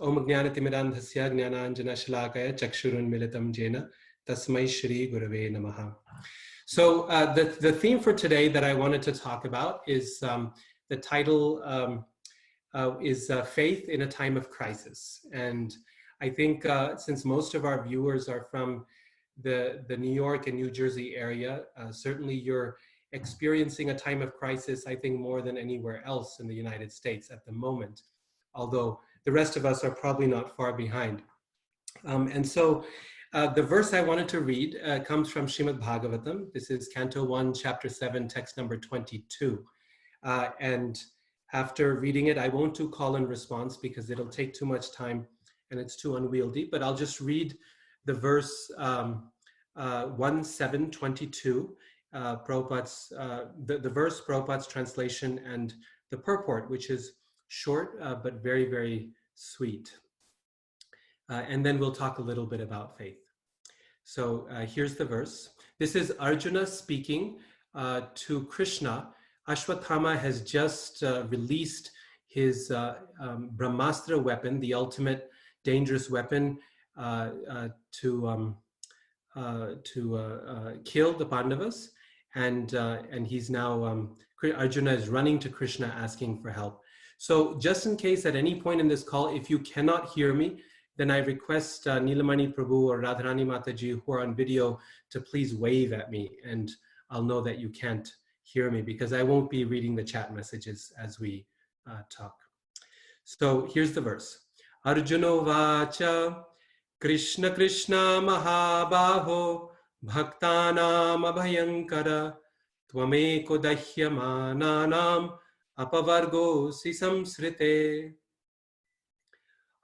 Om Jnanatimirandhasya Jnananjana Shalakaya Chakshurunmilitam Jena Tasmai Shri Gurave Namaha. So the theme for today that I wanted to talk about is the title is Faith in a Time of Crisis. And I think since most of our viewers are from the New York and New Jersey area, certainly you're experiencing a time of crisis, I think, more than anywhere else in the United States at the moment, although the rest of us are probably not far behind. And so the verse I wanted to read comes from Srimad Bhagavatam. This is Canto 1, Chapter 7, text number 22. And after reading it, I won't do call and response because it'll take too much time and it's too unwieldy, but I'll just read the verse 1:7:22, Prabhupada's, the verse, Prabhupada's translation, and the purport, which is short but very, very sweet. And then we'll talk a little bit about faith. So here's the verse. This is Arjuna speaking to Krishna. Ashwatthama has just released his Brahmastra weapon, the ultimate dangerous weapon to kill the Pandavas, and he's now Arjuna is running to Krishna asking for help. So just in case at any point in this call, if you cannot hear me, then I request Nilamani Prabhu or Radharani Mataji who are on video to please wave at me, and I'll know that you can't hear me because I won't be reading the chat messages as we talk. So here's the verse. Arjuno vacha Krishna Krishna Mahabaho Bhaktanam Abhayankara Tvameko Dahyamananam Apavargo Sisamsrite.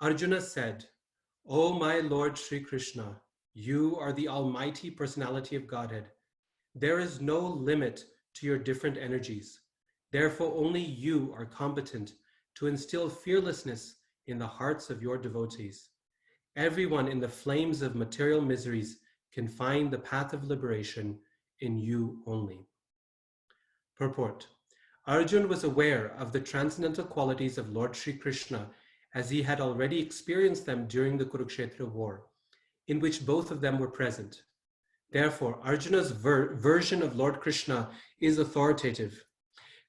Arjuna said, O my Lord Sri Krishna, you are the Almighty Personality of Godhead. There is no limit to your different energies. Therefore, only you are competent to instill fearlessness in the hearts of your devotees. Everyone in the flames of material miseries can find the path of liberation in you only. Purport. Arjuna was aware of the transcendental qualities of Lord Sri Krishna as he had already experienced them during the Kurukshetra war, in which both of them were present. Therefore, Arjuna's version of Lord Krishna is authoritative.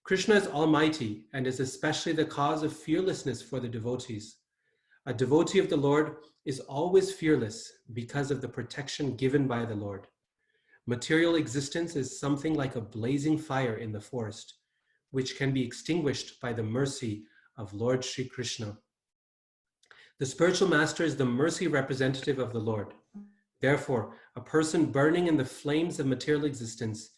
Krishna is almighty and is especially the cause of fearlessness for the devotees. A devotee of the Lord is always fearless because of the protection given by the Lord. Material existence is something like a blazing fire in the forest, which can be extinguished by the mercy of Lord Sri Krishna. The spiritual master is the mercy representative of the Lord. Therefore, a person burning in the flames of material existence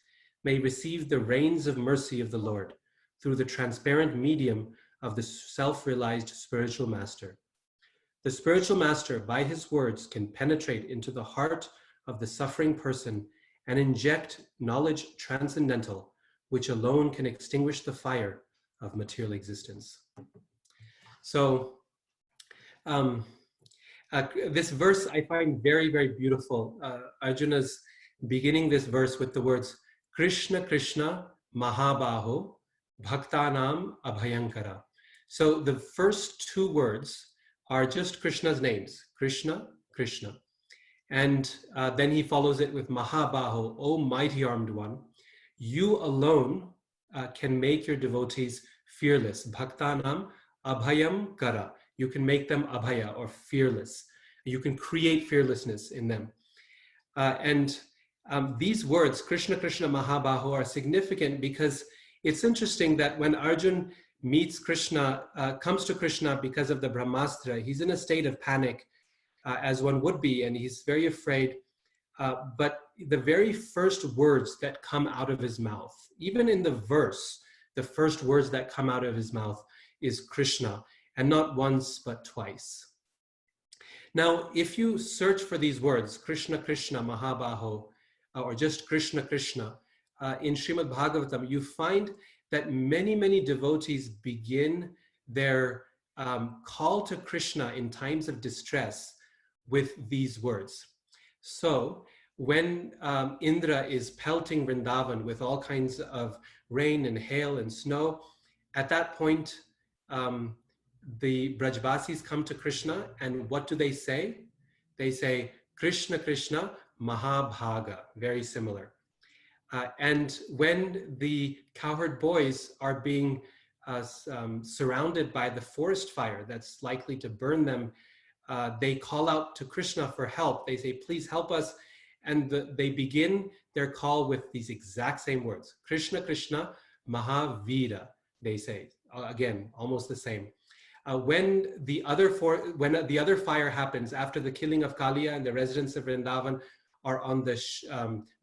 may receive the rains of mercy of the Lord through the transparent medium of the self-realized spiritual master. The spiritual master, by his words, can penetrate into the heart of the suffering person and inject knowledge transcendental, which alone can extinguish the fire of material existence. So, this verse I find very, very beautiful. Arjuna's beginning this verse with the words, Krishna Krishna Mahabaho Bhaktanam Abhayankara. So the first two words are just Krishna's names, Krishna, Krishna. And then he follows it with Mahabaho, O mighty armed one. You alone can make your devotees fearless. Bhaktanam Abhayam Kara. You can make them abhaya or fearless. You can create fearlessness in them. These words, Krishna, Krishna, Mahabaho, are significant because it's interesting that when Arjuna meets Krishna, comes to Krishna because of the Brahmastra, he's in a state of panic, as one would be, and he's very afraid. But the very first words that come out of his mouth, even in the verse, the first words that come out of his mouth is Krishna. And not once, but twice. Now, if you search for these words, Krishna, Krishna, Mahabaho, or just Krishna, Krishna, in Srimad Bhagavatam, you find that many, many devotees begin their call to Krishna in times of distress with these words. So, when Indra is pelting Vrindavan with all kinds of rain and hail and snow, at that point, the Brajbasis come to Krishna, and what do they say? They say, Krishna, Krishna, Mahabhaga, very similar. And when the cowherd boys are being surrounded by the forest fire that's likely to burn them, they call out to Krishna for help. They say, please help us. And they begin their call with these exact same words. Krishna, Krishna, Mahavira, they say. Again, almost the same. When the other fire happens after the killing of Kaliya and the residents of Vrindavan are on the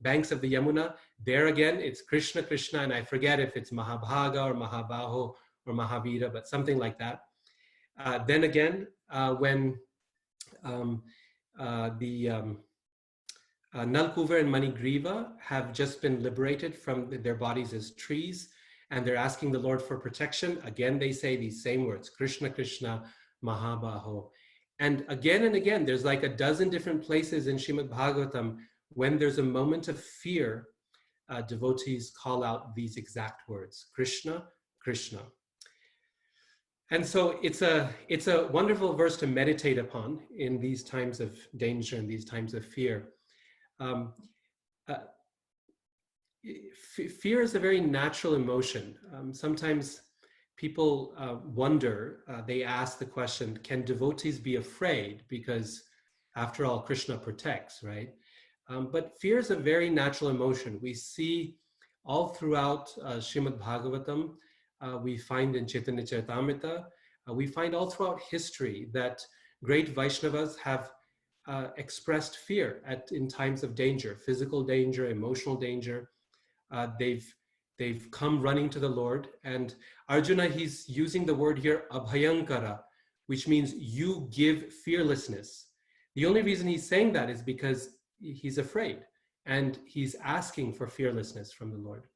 banks of the Yamuna, there again, it's Krishna, Krishna, and I forget if it's Mahabhaga or Mahabaho or Mahavira, but something like that. Then again, when Nalkuver and Manigriva have just been liberated from their bodies as trees, and they're asking the Lord for protection. Again, they say these same words, Krishna, Krishna, Mahabaho. And again, there's like a dozen different places in Srimad Bhagavatam when there's a moment of fear, devotees call out these exact words, Krishna, Krishna. And so it's a wonderful verse to meditate upon in these times of danger and these times of fear. Fear is a very natural emotion. Sometimes people wonder, they ask the question, can devotees be afraid? Because after all, Krishna protects, right? But fear is a very natural emotion. We see all throughout Srimad Bhagavatam, we find in Chaitanya Charitamrita, we find all throughout history that great Vaishnavas have expressed fear in times of danger, physical danger, emotional danger. They've come running to the Lord, and Arjuna, he's using the word here, abhayankara, which means you give fearlessness. The only reason he's saying that is because he's afraid, and he's asking for fearlessness from the Lord.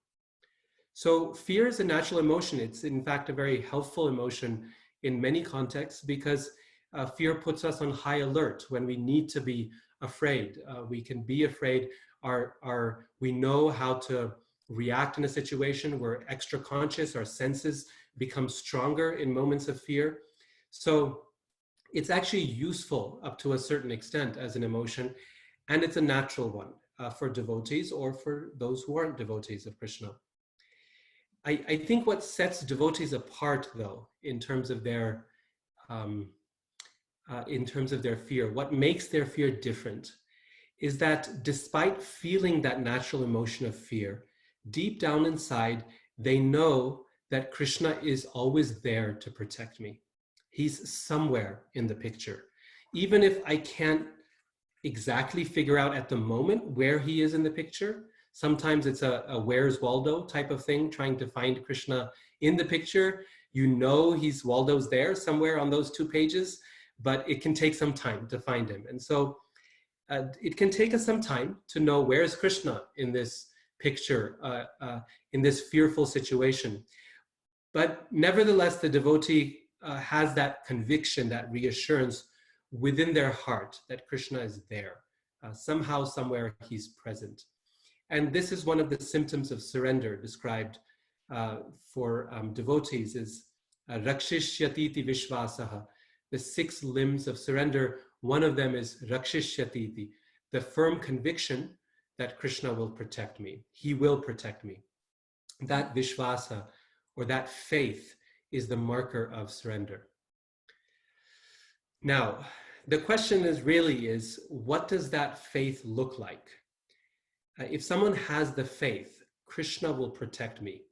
So fear is a natural emotion. It's in fact a very helpful emotion in many contexts, because fear puts us on high alert when we need to be afraid. We can be afraid. We know how to react in a situation. We're extra conscious. Our senses become stronger in moments of fear. So it's actually useful up to a certain extent as an emotion, and it's a natural one for devotees or for those who aren't devotees of Krishna. I think what sets devotees apart, though, in terms of their fear, what makes their fear different, is that despite feeling that natural emotion of fear, deep down inside, they know that Krishna is always there to protect me. He's somewhere in the picture. Even if I can't exactly figure out at the moment where he is in the picture, sometimes it's a Where's Waldo type of thing, trying to find Krishna in the picture. You know Waldo's there somewhere on those 2 pages, but it can take some time to find him. And so it can take us some time to know where's Krishna in this picture, in this fearful situation. But nevertheless, the devotee has that conviction, that reassurance within their heart that Krishna is there. Somehow, somewhere, he's present. And this is one of the symptoms of surrender described for devotees is Rakshishyatiti Vishvasaha. The 6 limbs of surrender, one of them is Rakshishyatiti, the firm conviction that Krishna will protect me. He will protect me. That Vishvasa, or that faith, is the marker of surrender. Now, the question is, what does that faith look like? If someone has the faith, Krishna will protect me.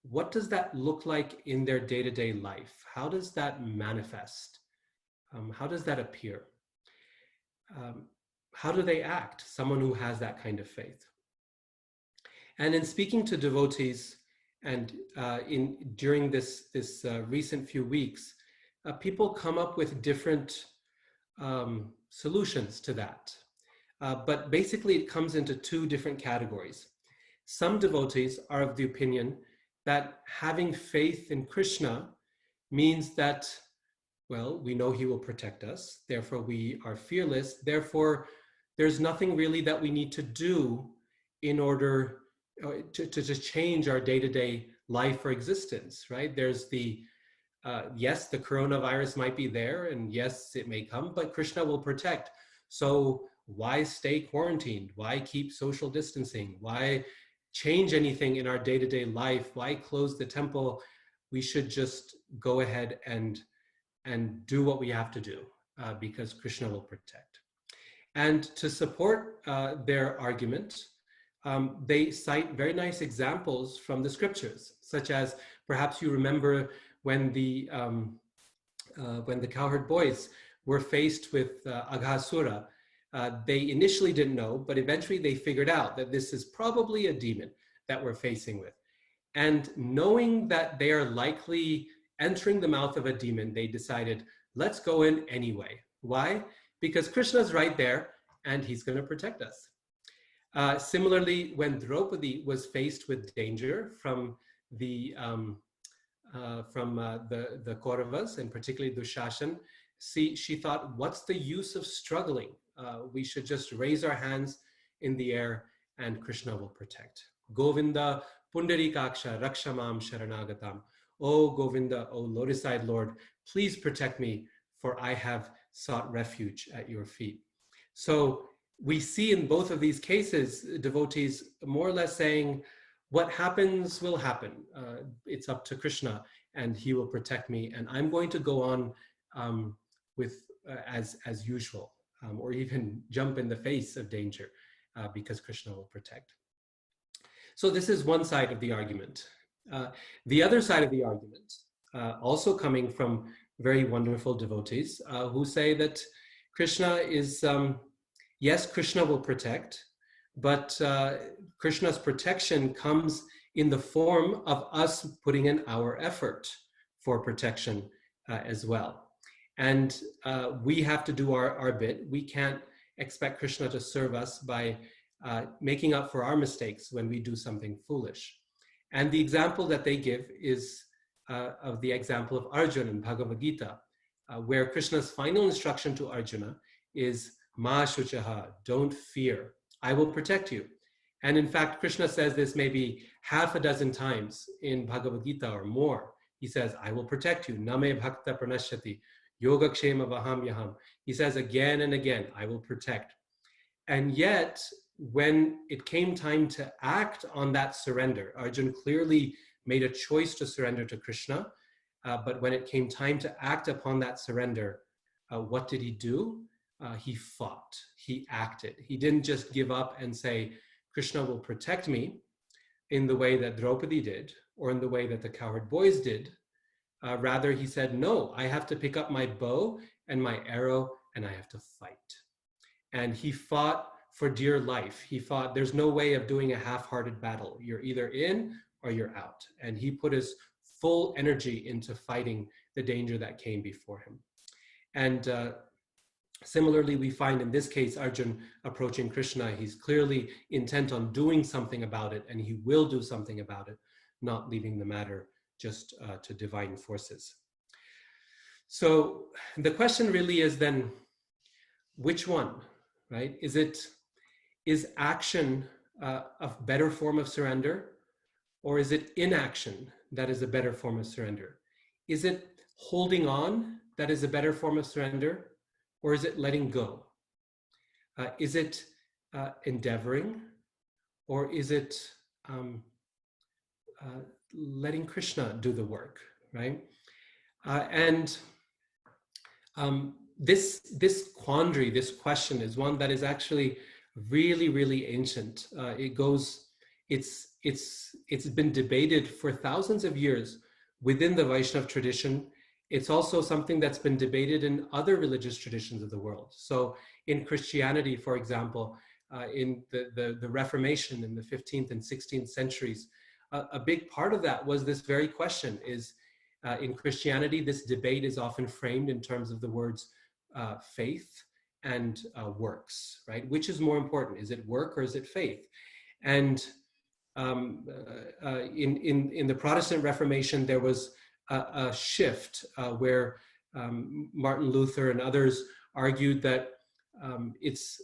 What does that look like in their day-to-day life? How does that manifest? How does that appear? How do they act, someone who has that kind of faith? And in speaking to devotees, and during this recent few weeks, people come up with different solutions to that. But basically, it comes into 2 different categories. Some devotees are of the opinion that having faith in Krishna means that, well, we know he will protect us, therefore we are fearless, therefore there's nothing really that we need to do in order to change our day-to-day life or existence, right? There's the yes, the coronavirus might be there, and yes, it may come, but Krishna will protect. So why stay quarantined? Why keep social distancing? Why change anything in our day-to-day life? Why close the temple? We should just go ahead and do what we have to do, because Krishna will protect. And to support their argument, they cite very nice examples from the scriptures, such as, perhaps you remember when the cowherd boys were faced with Aghasura. They initially didn't know, but eventually they figured out that this is probably a demon that we're facing with. And knowing that they are likely entering the mouth of a demon, they decided, let's go in anyway. Why? Because Krishna's right there and he's going to protect us. Similarly, when Draupadi was faced with danger from the Kauravas, and particularly Dushashan, she thought, what's the use of struggling? We should just raise our hands in the air and Krishna will protect. Govinda Pundarikaksha Rakshamam Sharanagatam. Oh Govinda, oh lotus-eyed Lord, please protect me, for I have sought refuge at your feet. So we see in both of these cases, devotees more or less saying, what happens will happen. It's up to Krishna and he will protect me, and I'm going to go on as usual, or even jump in the face of danger, because Krishna will protect. So this is one side of the argument. The other side of the argument, also coming from very wonderful devotees, who say that Krishna is, yes, Krishna will protect, but Krishna's protection comes in the form of us putting in our effort for protection as well. And we have to do our bit. We can't expect Krishna to serve us by making up for our mistakes when we do something foolish. And the example that they give is of the example of Arjuna in Bhagavad Gita, where Krishna's final instruction to Arjuna is, Ma Shuchaha, don't fear, I will protect you. And in fact, Krishna says this maybe half a dozen times in Bhagavad Gita or more. He says, I will protect you. Name bhakta pranashyati, yogakshema vaham yaham. He says again and again, I will protect. And yet, when it came time to act on that surrender, Arjuna clearly made a choice to surrender to Krishna. But when it came time to act upon that surrender, what did he do? He fought, he acted. He didn't just give up and say, Krishna will protect me in the way that Draupadi did, or in the way that the cowherd boys did. Rather, he said, no, I have to pick up my bow and my arrow and I have to fight. And he fought for dear life. He fought, there's no way of doing a half-hearted battle. You're either in or you're out. And he put his full energy into fighting the danger that came before him. And similarly, we find in this case, Arjuna approaching Krishna, he's clearly intent on doing something about it, and he will do something about it, not leaving the matter just to divine forces. So the question really is then, which one, right? Is action a better form of surrender, or is it inaction that is a better form of surrender? Is it holding on that is a better form of surrender, or is it letting go? Is it endeavoring, or is it letting Krishna do the work, right? This quandary, this question is one that is actually really, really ancient. It's been debated for thousands of years within the Vaishnava tradition. It's also something that's been debated in other religious traditions of the world. So in Christianity, for example, in the Reformation in the 15th and 16th centuries, a big part of that was this very question is, in Christianity, this debate is often framed in terms of the words faith and works, right? Which is more important? Is it work or is it faith? And in the Protestant Reformation, there was a shift where Martin Luther and others argued that it's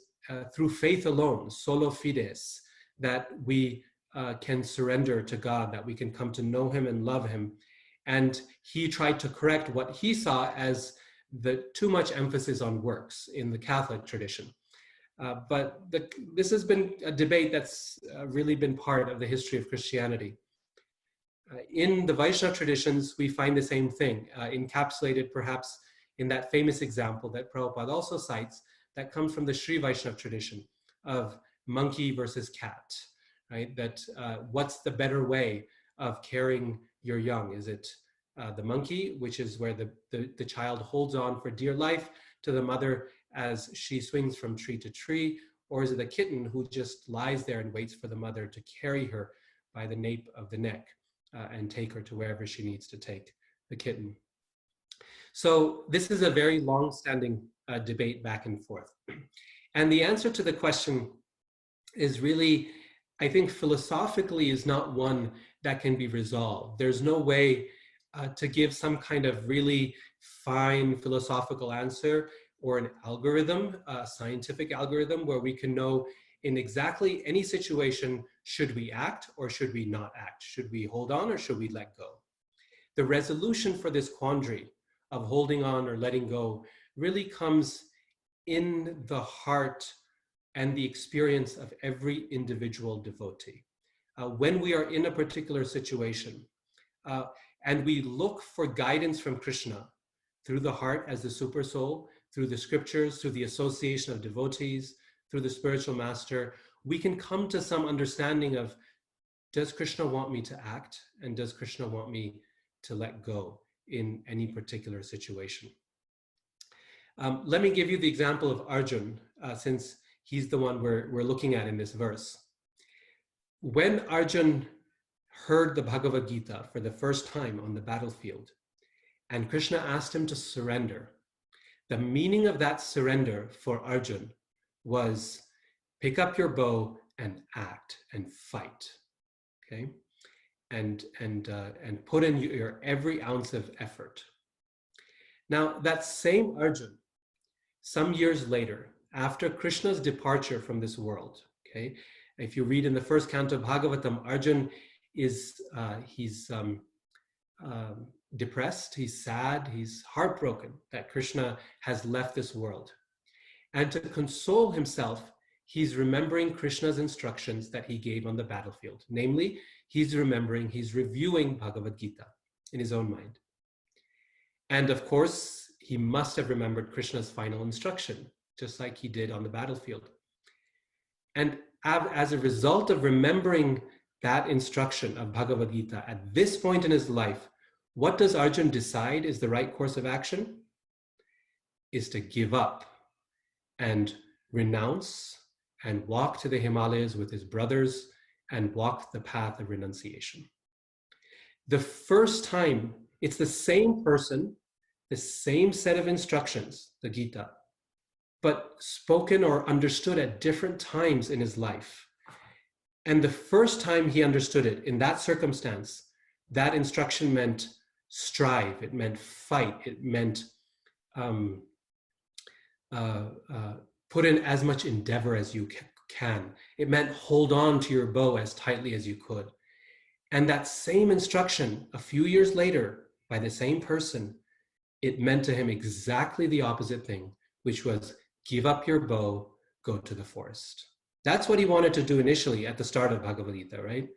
through faith alone, solo fides, that we can surrender to God, that we can come to know him and love him. And he tried to correct what he saw as the too much emphasis on works in the Catholic tradition. This has been a debate that's really been part of the history of Christianity. In the Vaishnava traditions, we find the same thing, encapsulated perhaps in that famous example that Prabhupada also cites, that comes from the Sri Vaishnava tradition of monkey versus cat, right? That what's the better way of caring your young? Is it the monkey, which is where the child holds on for dear life to the mother as she swings from tree to tree, or is it a kitten who just lies there and waits for the mother to carry her by the nape of the neck and take her to wherever she needs to take the kitten? So this is a very long-standing debate back and forth. And the answer to the question is really, I think philosophically, is not one that can be resolved. There's no way to give some kind of really fine philosophical answer or an algorithm, a scientific algorithm, where we can know in exactly any situation, should we act or should we not act? Should we hold on or should we let go? The resolution for this quandary of holding on or letting go really comes in the heart and the experience of every individual devotee. When we are in a particular situation and we look for guidance from Krishna through the heart as the super soul, through the scriptures, through the association of devotees, through the spiritual master, we can come to some understanding of, does Krishna want me to act? And does Krishna want me to let go in any particular situation? Let me give you the example of Arjun, since he's the one we're looking at in this verse. When Arjun heard the Bhagavad Gita for the first time on the battlefield, and Krishna asked him to surrender, the meaning of that surrender for Arjun was pick up your bow and act and fight, okay? And put in your every ounce of effort. Now, that same Arjun, some years later, after Krishna's departure from this world, okay, if you read in the first canto of Bhagavatam, Arjun is depressed, he's sad, he's heartbroken that Krishna has left this world. And to console himself, he's remembering Krishna's instructions that he gave on the battlefield. Namely, he's reviewing Bhagavad Gita in his own mind. And of course, he must have remembered Krishna's final instruction, just like he did on the battlefield. And as a result of remembering that instruction of Bhagavad Gita at this point in his life, what does Arjun decide is the right course of action? Is to give up and renounce and walk to the Himalayas with his brothers and walk the path of renunciation. The first time, it's the same person, the same set of instructions, the Gita, but spoken or understood at different times in his life. And the first time he understood it, in that circumstance, that instruction meant strive, it meant fight, it meant put in as much endeavor as you can. It meant hold on to your bow as tightly as you could. And that same instruction, a few years later, by the same person, it meant to him exactly the opposite thing, which was give up your bow, go to the forest. That's what he wanted to do initially at the start of Bhagavad Gita, right?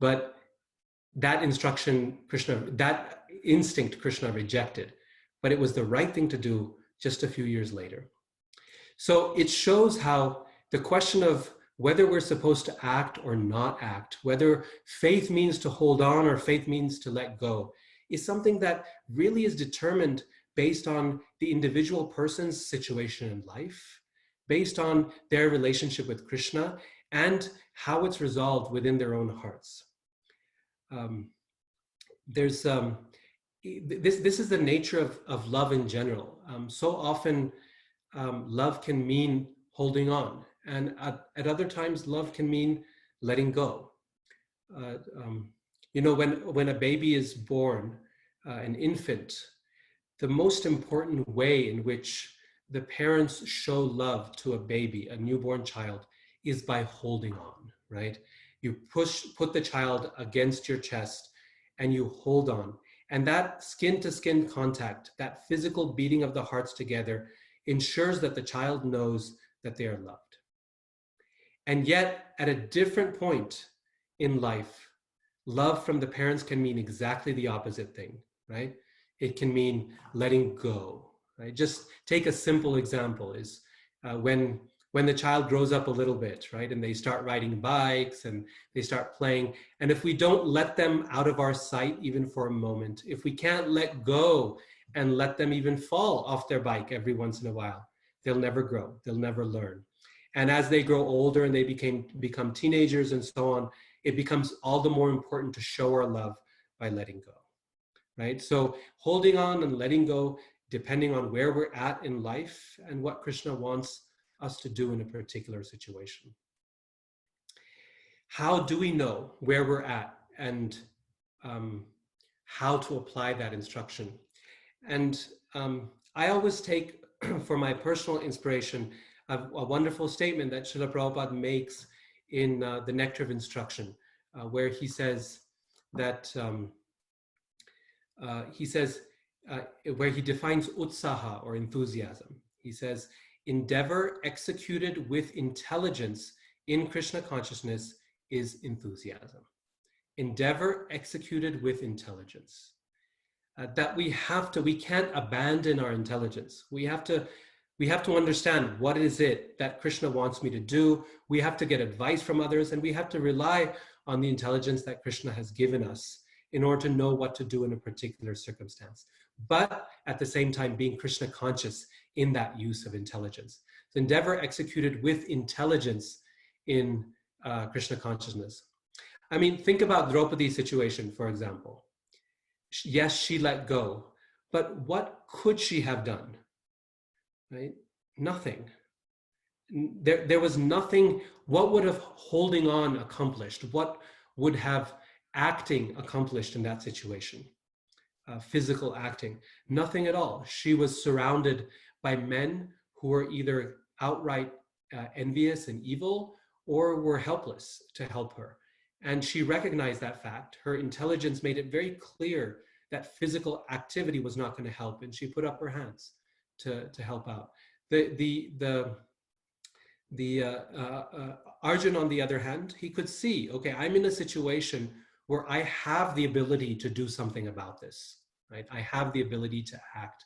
But that instruction, that instinct, Krishna rejected. But it was the right thing to do just a few years later. So it shows how the question of whether we're supposed to act or not act, whether faith means to hold on or faith means to let go, is something that really is determined based on the individual person's situation in life, based on their relationship with Krishna, and how it's resolved within their own hearts. This is the nature of love in general. So often, love can mean holding on, and at other times, love can mean letting go. When a baby is born, an infant, the most important way in which the parents show love to a baby, a newborn child, is by holding on, right? You put the child against your chest and you hold on. And that skin-to-skin contact, that physical beating of the hearts together, ensures that the child knows that they are loved. And yet, at a different point in life, love from the parents can mean exactly the opposite thing, right? It can mean letting go, right? Just take a simple example is when the child grows up a little bit, right? And they start riding bikes and they start playing. And if we don't let them out of our sight, even for a moment, if we can't let go and let them even fall off their bike every once in a while, they'll never grow, they'll never learn. And as they grow older and they become teenagers and so on, it becomes all the more important to show our love by letting go, right? So holding on and letting go, depending on where we're at in life and what Krishna wants us to do in a particular situation. How do we know where we're at and how to apply that instruction? And I always take for my personal inspiration a wonderful statement that Srila Prabhupada makes in the Nectar of Instruction, where he says that, where he defines utsaha or enthusiasm. He says, endeavor executed with intelligence in Krishna consciousness is enthusiasm. Endeavor executed with intelligence. That we can't abandon our intelligence. We have to understand what is it that Krishna wants me to do. We have to get advice from others, and we have to rely on the intelligence that Krishna has given us in order to know what to do in a particular circumstance. But at the same time, being Krishna conscious in that use of intelligence. So endeavor executed with intelligence in Krishna consciousness. I mean, think about Draupadi's situation, for example. Yes, she let go, but what could she have done? Right? Nothing. There was nothing. What would have holding on accomplished? What would have acting accomplished in that situation? Physical acting, nothing at all. She was surrounded by men who were either outright envious and evil or were helpless to help her. And she recognized that fact. Her intelligence made it very clear that physical activity was not going to help, and she put up her hands to help out. Arjun, on the other hand, he could see, okay, I'm in a situation where I have the ability to do something about this, right? I have the ability to act.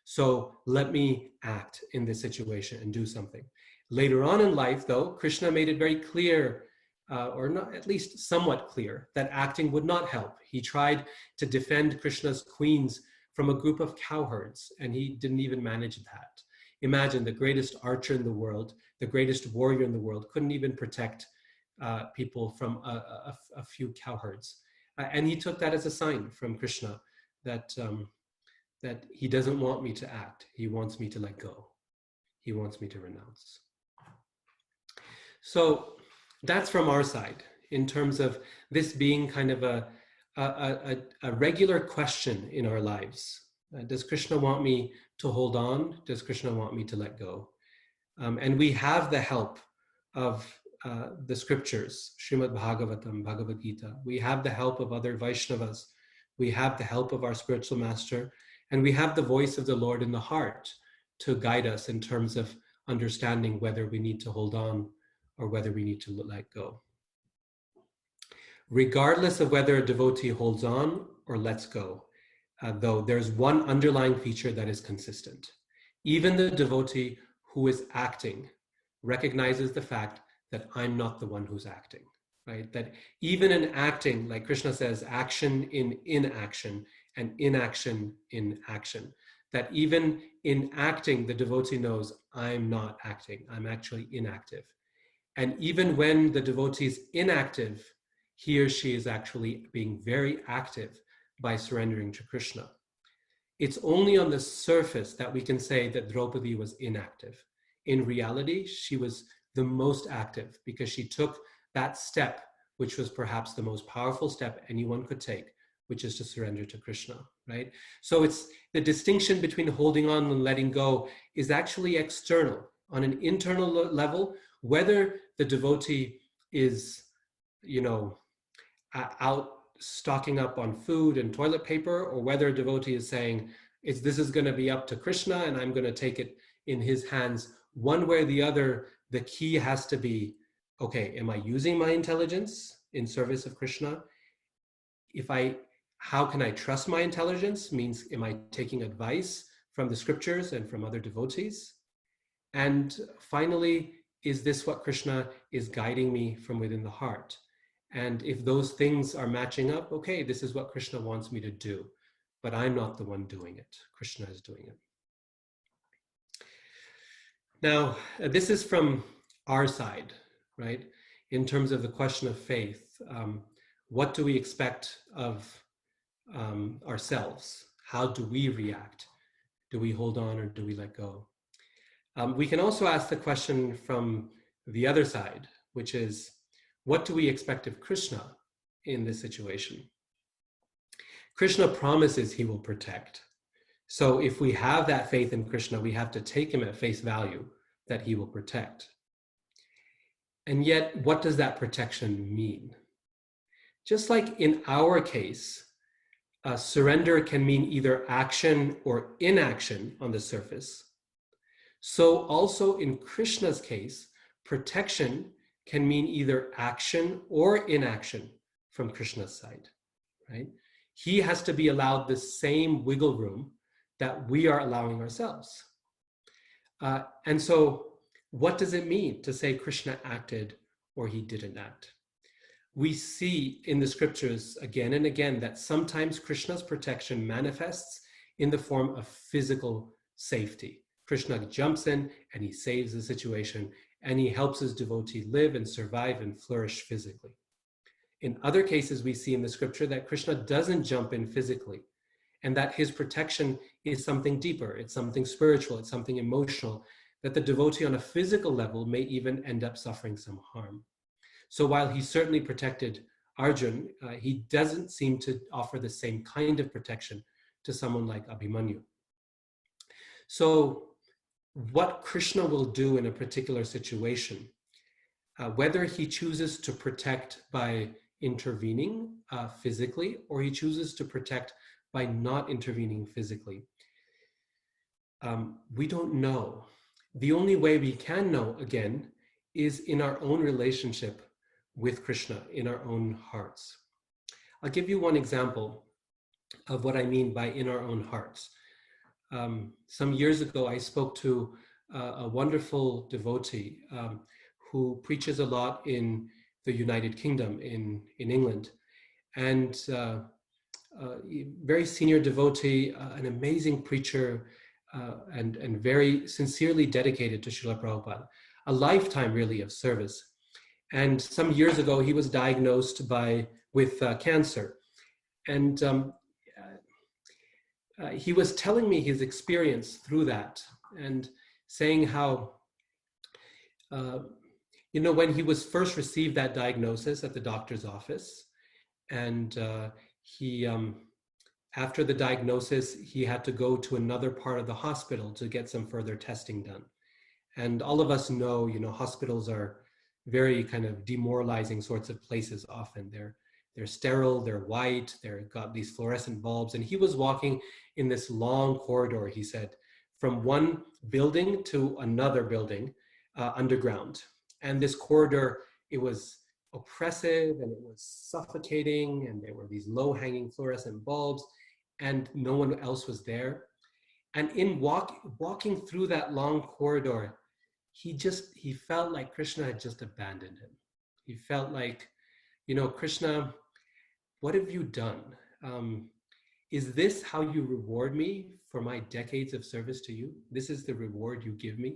So let me act in this situation and do something. Later on in life, though, Krishna made it very clear, or not, at least somewhat clear, that acting would not help. He tried to defend Krishna's queens from a group of cowherds, and he didn't even manage that. Imagine the greatest archer in the world, the greatest warrior in the world, couldn't even protect people from a few cowherds. And he took that as a sign from Krishna that he doesn't want me to act. He wants me to let go. He wants me to renounce. So that's from our side in terms of this being kind of a regular question in our lives. Does Krishna want me to hold on? Does Krishna want me to let go? And we have the help of the scriptures, Srimad Bhagavatam, Bhagavad Gita. We have the help of other Vaishnavas. We have the help of our spiritual master, and we have the voice of the Lord in the heart to guide us in terms of understanding whether we need to hold on or whether we need to let go. Regardless of whether a devotee holds on or lets go, though, there's one underlying feature that is consistent. Even the devotee who is acting recognizes the fact that I'm not the one who's acting, right? That even in acting, like Krishna says, action in inaction and inaction in action, that even in acting, the devotee knows I'm not acting, I'm actually inactive. And even when the devotee is inactive, he or she is actually being very active by surrendering to Krishna. It's only on the surface that we can say that Draupadi was inactive. In reality, she was the most active because she took that step, which was perhaps the most powerful step anyone could take, which is to surrender to Krishna, right? So it's the distinction between holding on and letting go is actually external. On an internal level, whether the devotee is, out stocking up on food and toilet paper, or whether a devotee is saying, this is going to be up to Krishna and I'm going to take it in his hands. One way or the other, the key has to be, okay, am I using my intelligence in service of Krishna? How can I trust my intelligence? Means, am I taking advice from the scriptures and from other devotees? And finally, is this what Krishna is guiding me from within the heart? And if those things are matching up, okay, this is what Krishna wants me to do, but I'm not the one doing it. Krishna is doing it. Now, this is from our side, right? In terms of the question of faith, what do we expect of ourselves? How do we react? Do we hold on or do we let go? We can also ask the question from the other side, which is, what do we expect of Krishna in this situation? Krishna promises he will protect. So if we have that faith in Krishna, we have to take him at face value that he will protect. And yet, what does that protection mean? Just like in our case, surrender can mean either action or inaction on the surface. So also in Krishna's case, protection can mean either action or inaction from Krishna's side, right? He has to be allowed the same wiggle room that we are allowing ourselves. And so what does it mean to say Krishna acted or he didn't act? We see in the scriptures again and again that sometimes Krishna's protection manifests in the form of physical safety. Krishna jumps in and he saves the situation, and he helps his devotee live and survive and flourish physically. In other cases, we see in the scripture that Krishna doesn't jump in physically, and that his protection is something deeper, it's something spiritual, it's something emotional, that the devotee on a physical level may even end up suffering some harm. So while he certainly protected Arjun, he doesn't seem to offer the same kind of protection to someone like Abhimanyu. So what Krishna will do in a particular situation, whether he chooses to protect by intervening physically, or he chooses to protect by not intervening physically, we don't know. The only way we can know, again, is in our own relationship with Krishna, in our own hearts. I'll give you one example of what I mean by in our own hearts. Some years ago, I spoke to a wonderful devotee who preaches a lot in the United Kingdom, in England, and very senior devotee, an amazing preacher, and very sincerely dedicated to Srila Prabhupada, a lifetime really of service. And some years ago, he was diagnosed with cancer, and he was telling me his experience through that, and saying how, when he was first received that diagnosis at the doctor's office, and after the diagnosis, he had to go to another part of the hospital to get some further testing done. And all of us know, hospitals are very kind of demoralizing sorts of places often. They're sterile, they're white, they've got these fluorescent bulbs. And he was walking in this long corridor, he said, from one building to another building underground. And this corridor, it was oppressive and it was suffocating, and there were these low-hanging fluorescent bulbs, and no one else was there. And in walking through that long corridor, he felt like Krishna had just abandoned him. He felt like, Krishna, what have you done? Is this how you reward me for my decades of service to you? This is the reward you give me?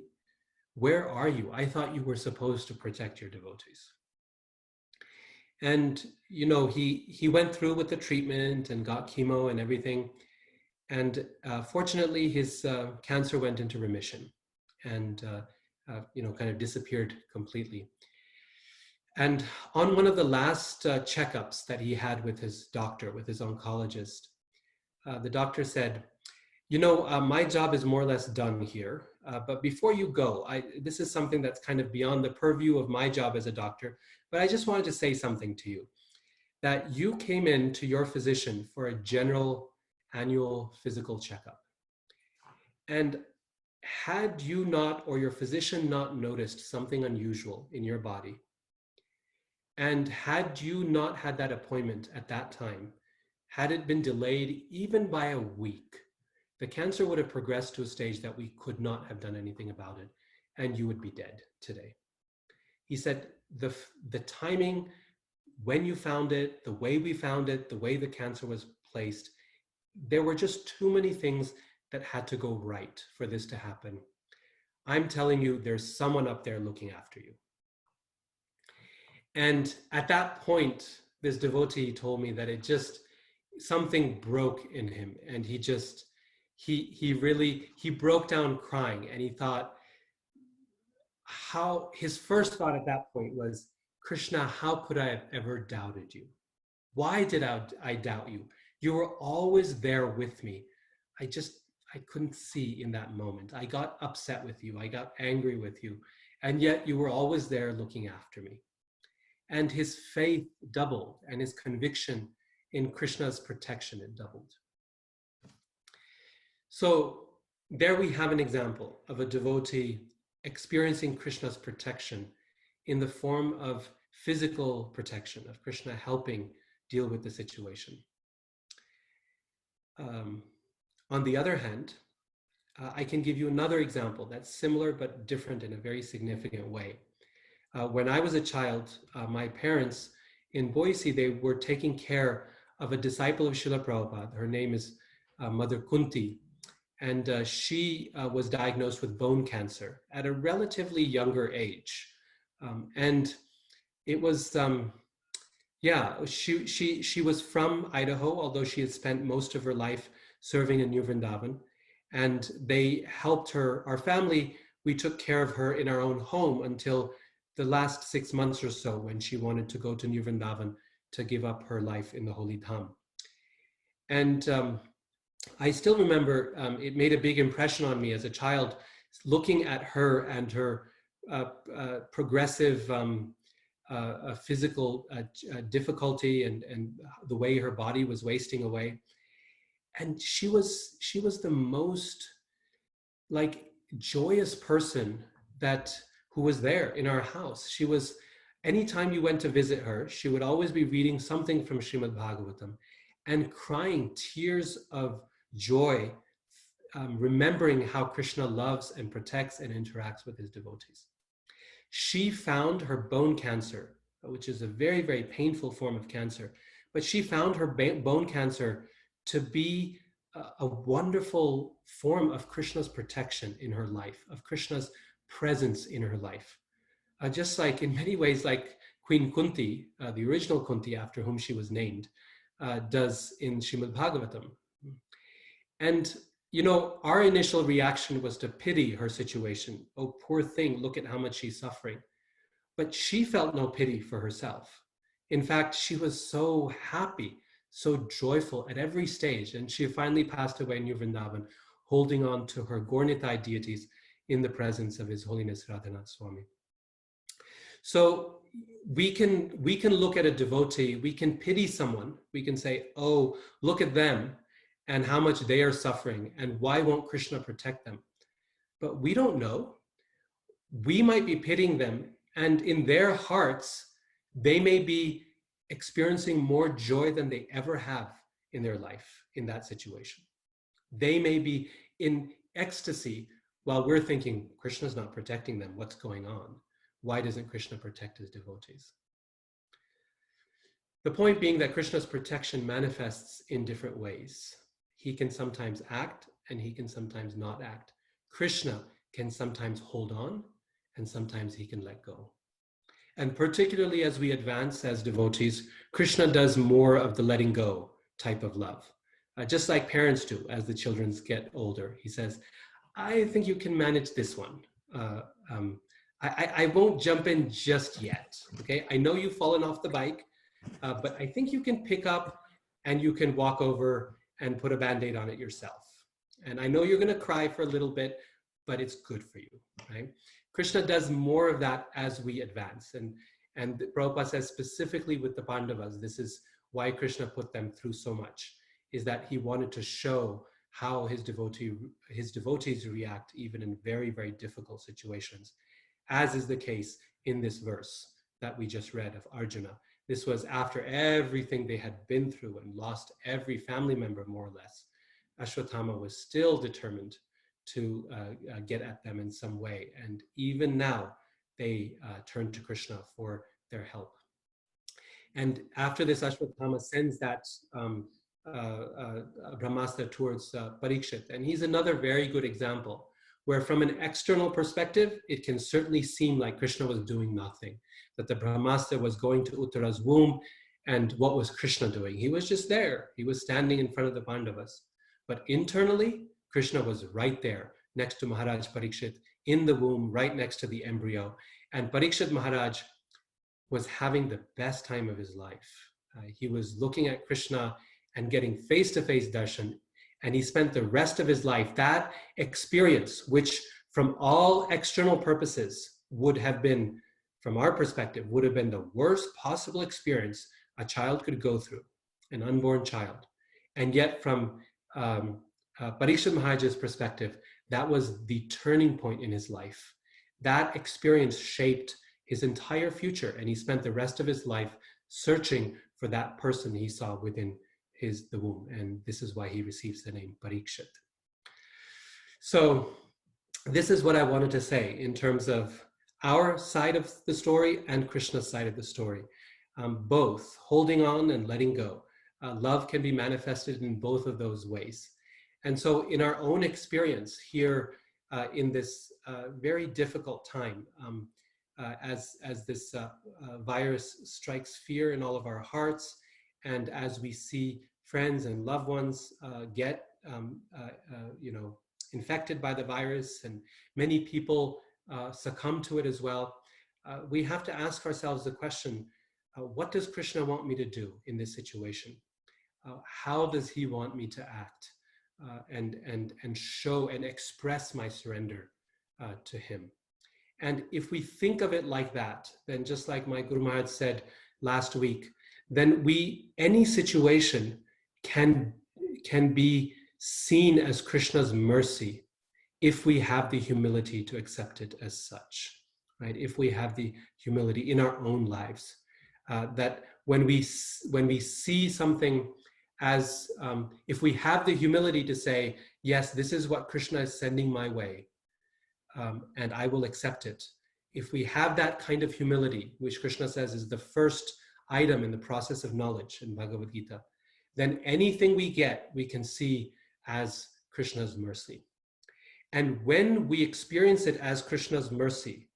Where are you? I thought you were supposed to protect your devotees. And, he went through with the treatment and got chemo and everything. And fortunately, his cancer went into remission and, kind of disappeared completely. And on one of the last checkups that he had with his doctor, with his oncologist, the doctor said, my job is more or less done here. But before you go, this is something that's kind of beyond the purview of my job as a doctor, but I just wanted to say something to you. that you came in to your physician for a general annual physical checkup. And had you not, or your physician not noticed something unusual in your body, and had you not had that appointment at that time, had it been delayed even by a week, the cancer would have progressed to a stage that we could not have done anything about it, and you would be dead today. He said, the timing, when you found it, the way we found it, the way the cancer was placed, there were just too many things that had to go right for this to happen. I'm telling you, there's someone up there looking after you. And at that point, this devotee told me that it just, something broke in him, and he broke down crying, and he thought, his first thought at that point was, Krishna, how could I have ever doubted you? Why did I doubt you? You were always there with me. I couldn't see in that moment. I got upset with you. I got angry with you. And yet you were always there looking after me. And his faith doubled, and his conviction in Krishna's protection, it doubled. So there we have an example of a devotee experiencing Krishna's protection in the form of physical protection, of Krishna helping deal with the situation. On the other hand, I can give you another example that's similar but different in a very significant way. When I was a child, my parents in Boise, they were taking care of a disciple of Srila Prabhupada. Her name is Mother Kunti, and she was diagnosed with bone cancer at a relatively younger age. And it was, she was from Idaho, although she had spent most of her life serving in New Vrindavan. And they helped her, our family, we took care of her in our own home until the last 6 months or so, when she wanted to go to New Vrindavan to give up her life in the Holy Dham. And I still remember it made a big impression on me as a child, looking at her and her progressive physical difficulty and the way her body was wasting away. And she was the most like joyous person who was there in our house. She was, anytime you went to visit her, she would always be reading something from Srimad Bhagavatam and crying tears of joy, remembering how Krishna loves and protects and interacts with his devotees. She found her bone cancer, which is a very, very painful form of cancer, but she found her bone cancer to be a wonderful form of Krishna's protection in her life, of Krishna's presence in her life. Just like in many ways, like Queen Kunti, the original Kunti after whom she was named, does in Srimad Bhagavatam. And, you know, our initial reaction was to pity her situation. Oh, poor thing, look at how much she's suffering. But she felt no pity for herself. In fact, she was so happy, so joyful at every stage. And she finally passed away in New Vrindavan, holding on to her Gaurnitai deities in the presence of His Holiness Radhanath Swami. So we can look at a devotee, we can pity someone, we can say, oh, look at them and how much they are suffering, and why won't Krishna protect them? But we don't know. We might be pitying them, and in their hearts, they may be experiencing more joy than they ever have in their life in that situation. They may be in ecstasy while we're thinking, Krishna's not protecting them, what's going on? Why doesn't Krishna protect his devotees? The point being that Krishna's protection manifests in different ways. He can sometimes act and he can sometimes not act. Krishna can sometimes hold on and sometimes he can let go. And particularly as we advance as devotees, Krishna does more of the letting go type of love. Just like parents do as the children get older. He says, I think you can manage this one. I won't jump in just yet, okay? I know you've fallen off the bike, but I think you can pick up and you can walk over and put a Band-Aid on it yourself. And I know you're gonna cry for a little bit, but it's good for you, right? Krishna does more of that as we advance. And Prabhupada says specifically with the Pandavas, this is why Krishna put them through so much, is that he wanted to show how his devotees react even in very, very difficult situations, as is the case in this verse that we just read of Arjuna. This was after everything they had been through and lost every family member, more or less. Ashwatthama was still determined to get at them in some way. And even now, they turn to Krishna for their help. And after this, Ashwatthama sends that Brahmastra towards Parikshit. And he's another very good example where from an external perspective, it can certainly seem like Krishna was doing nothing, that the Brahmastra was going to Uttara's womb, and what was Krishna doing? He was just there. He was standing in front of the Pandavas. But internally, Krishna was right there next to Maharaj Parikshit in the womb, right next to the embryo. And Parikshit Maharaj was having the best time of his life. He was looking at Krishna and getting face-to-face darshan, and he spent the rest of his life, that experience, which from all external purposes would have been, from our perspective, would have been the worst possible experience a child could go through, an unborn child. And yet from Parikshit Maharaj's perspective, that was the turning point in his life. That experience shaped his entire future, and he spent the rest of his life searching for that person he saw within the womb, and this is why he receives the name Parikshit. So this is what I wanted to say in terms of our side of the story and Krishna's side of the story. Both holding on and letting go. Love can be manifested in both of those ways. And so in our own experience here in this very difficult time, as this virus strikes fear in all of our hearts, and as we see friends and loved ones get infected by the virus, and many people succumb to it as well, we have to ask ourselves the question, what does Krishna want me to do in this situation? How does he want me to act and show and express my surrender to him? And if we think of it like that, then just like my Guru Maharaj said last week, then any situation can be seen as Krishna's mercy if we have the humility to accept it as such, right? If we have the humility in our own lives, that when we see something as, if we have the humility to say, yes, this is what Krishna is sending my way, and I will accept it. If we have that kind of humility, which Krishna says is the first item in the process of knowledge in Bhagavad Gita, then anything we get, we can see as Krishna's mercy. And when we experience it as Krishna's mercy,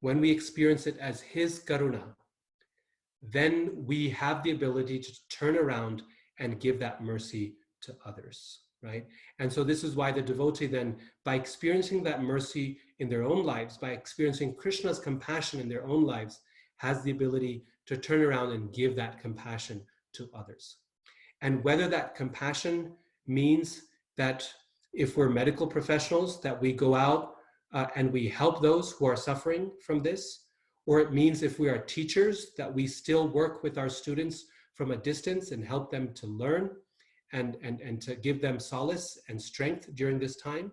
when we experience it as his karuna, then we have the ability to turn around and give that mercy to others, right? And so this is why the devotee then, by experiencing that mercy in their own lives, by experiencing Krishna's compassion in their own lives, has the ability to turn around and give that compassion to others. And whether that compassion means that if we're medical professionals, that we go out and we help those who are suffering from this, or it means if we are teachers, that we still work with our students from a distance and help them to learn and to give them solace and strength during this time,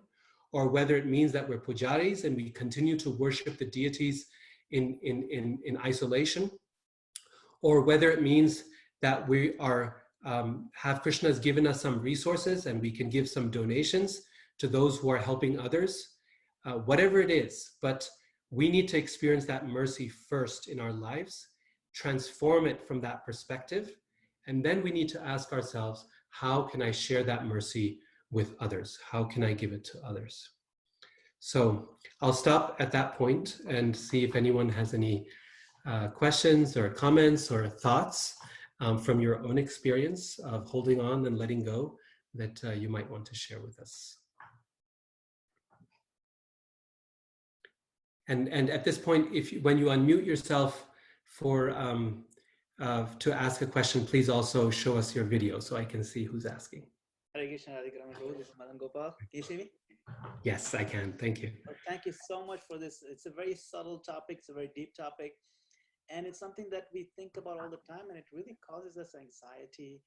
or whether it means that we're pujaris and we continue to worship the deities in isolation, or whether it means that we are have Krishna has given us some resources and we can give some donations to those who are helping others, whatever it is, but we need to experience that mercy first in our lives, transform it from that perspective, and then we need to ask ourselves, how can I share that mercy with others? How can I give it to others? So I'll stop at that point and see if anyone has any questions or comments or thoughts from your own experience of holding on and letting go that you might want to share with us. And at this point, when you unmute yourself for to ask a question, please also show us your video so I can see who's asking. Hare Krishna, Radhika Ramana Dasa. This is Madanagopala. Can you see me? Yes, I can. Thank you. Well, thank you so much for this. It's a very subtle topic. It's a very deep topic. And it's something that we think about all the time, and it really causes us anxiety,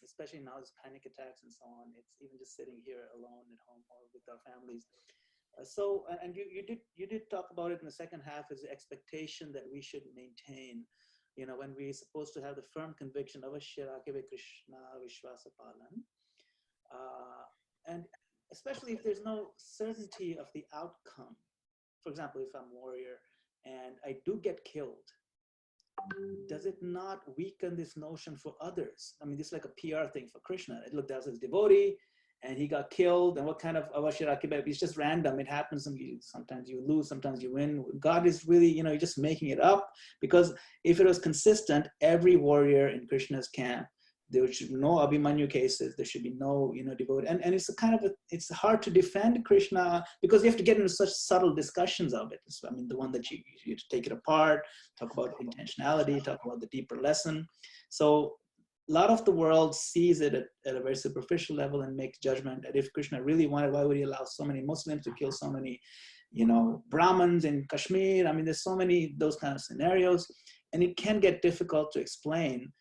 especially now as panic attacks and so on. It's even just sitting here alone at home or with our families. And you did talk about it in the second half, is the expectation that we should maintain, when we're supposed to have the firm conviction of a Shirakebe Krishna Vishwasa Palan. And especially if there's no certainty of the outcome. For example, if I'm a warrior and I do get killed, does it not weaken this notion for others? I mean, this is like a PR thing for Krishna. It looked at as a devotee, and he got killed, and what kind of avashirakiba? It's just random. It happens. Sometimes you lose, sometimes you win. God is really, you're just making it up, because if it was consistent, every warrior in Krishna's camp, there should be no Abhimanyu cases. There should be no, devotee. And it's it's hard to defend Krishna, because you have to get into such subtle discussions of it. So, the one that you take it apart, talk about intentionality, talk about the deeper lesson. So a lot of the world sees it at a very superficial level and makes judgment that if Krishna really wanted, why would he allow so many Muslims to kill so many, Brahmins in Kashmir? There's so many those kind of scenarios, and it can get difficult to explain.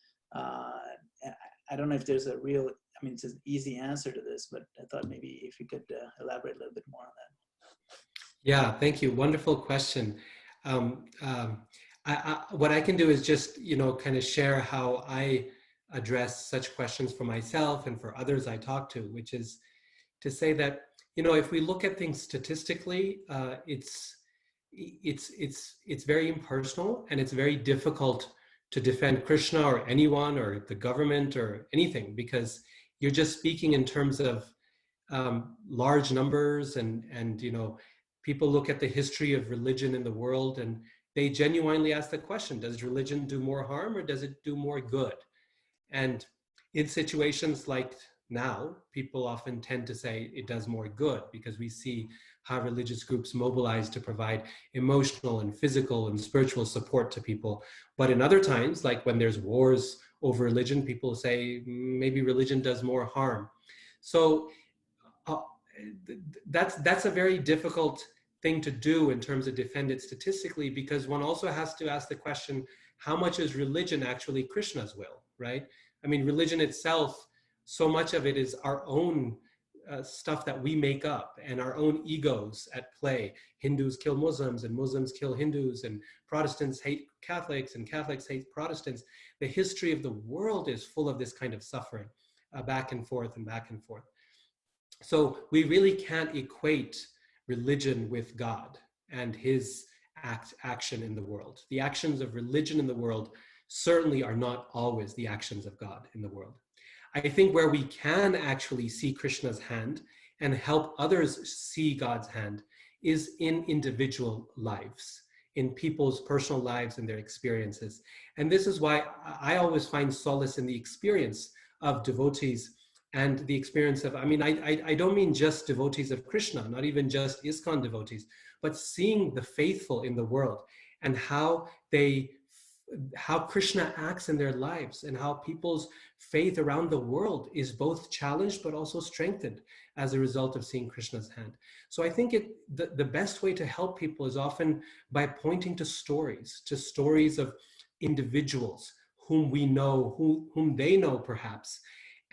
I don't know if there's a real, it's an easy answer to this, but I thought maybe if you could elaborate a little bit more on that. Yeah, thank you. Wonderful question. What I can do is just, kind of share how I address such questions for myself and for others I talk to, which is to say that, if we look at things statistically, it's very impersonal, and it's very difficult to defend Krishna or anyone or the government or anything, because you're just speaking in terms of large numbers, and people look at the history of religion in the world, and they genuinely ask the question, does religion do more harm or does it do more good? And in situations like now, people often tend to say it does more good, because we see how religious groups mobilize to provide emotional and physical and spiritual support to people. But in other times, like when there's wars over religion, people say maybe religion does more harm. So that's a very difficult thing to do in terms of defend it statistically, because one also has to ask the question, how much is religion actually Krishna's will, right? Religion itself, so much of it is our own stuff that we make up, and our own egos at play. Hindus kill Muslims, and Muslims kill Hindus, and Protestants hate Catholics, and Catholics hate Protestants. The history of the world is full of this kind of suffering, back and forth and back and forth. So we really can't equate religion with God and his action in the world. The actions of religion in the world certainly are not always the actions of God in the world. I think where we can actually see Krishna's hand and help others see God's hand is in individual lives, in people's personal lives and their experiences. And this is why I always find solace in the experience of devotees, and the experience of, I don't mean just devotees of Krishna, not even just ISKCON devotees, but seeing the faithful in the world, and how Krishna acts in their lives, and how people's faith around the world is both challenged but also strengthened as a result of seeing Krishna's hand. So I think the best way to help people is often by pointing to stories of individuals whom we know, whom they know perhaps.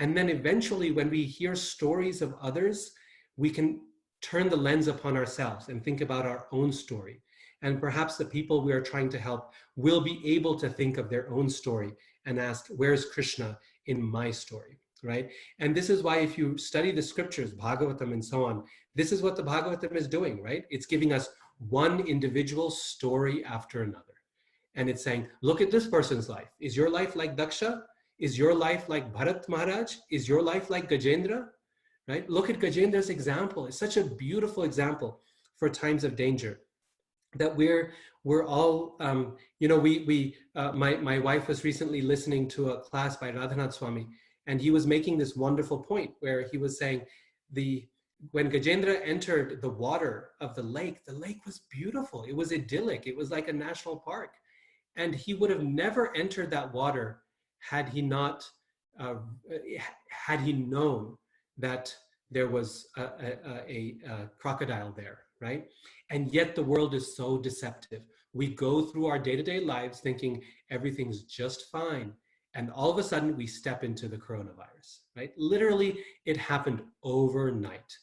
And then eventually, when we hear stories of others, we can turn the lens upon ourselves and think about our own story. And perhaps the people we are trying to help will be able to think of their own story and ask, where's Krishna in my story, right? And this is why if you study the scriptures, Bhagavatam and so on, this is what the Bhagavatam is doing, right? It's giving us one individual story after another. And it's saying, look at this person's life. Is your life like Daksha? Is your life like Bharat Maharaj? Is your life like Gajendra? Right? Look at Gajendra's example. It's such a beautiful example for times of danger, that we're all, my wife was recently listening to a class by Radhanath Swami, and he was making this wonderful point where he was saying when Gajendra entered the water of the lake was beautiful. It was idyllic. It was like a national park. And he would have never entered that water had he known that there was a crocodile there, right? And yet the world is so deceptive. We go through our day-to-day lives thinking everything's just fine. And all of a sudden we step into the coronavirus, right? Literally, it happened overnight.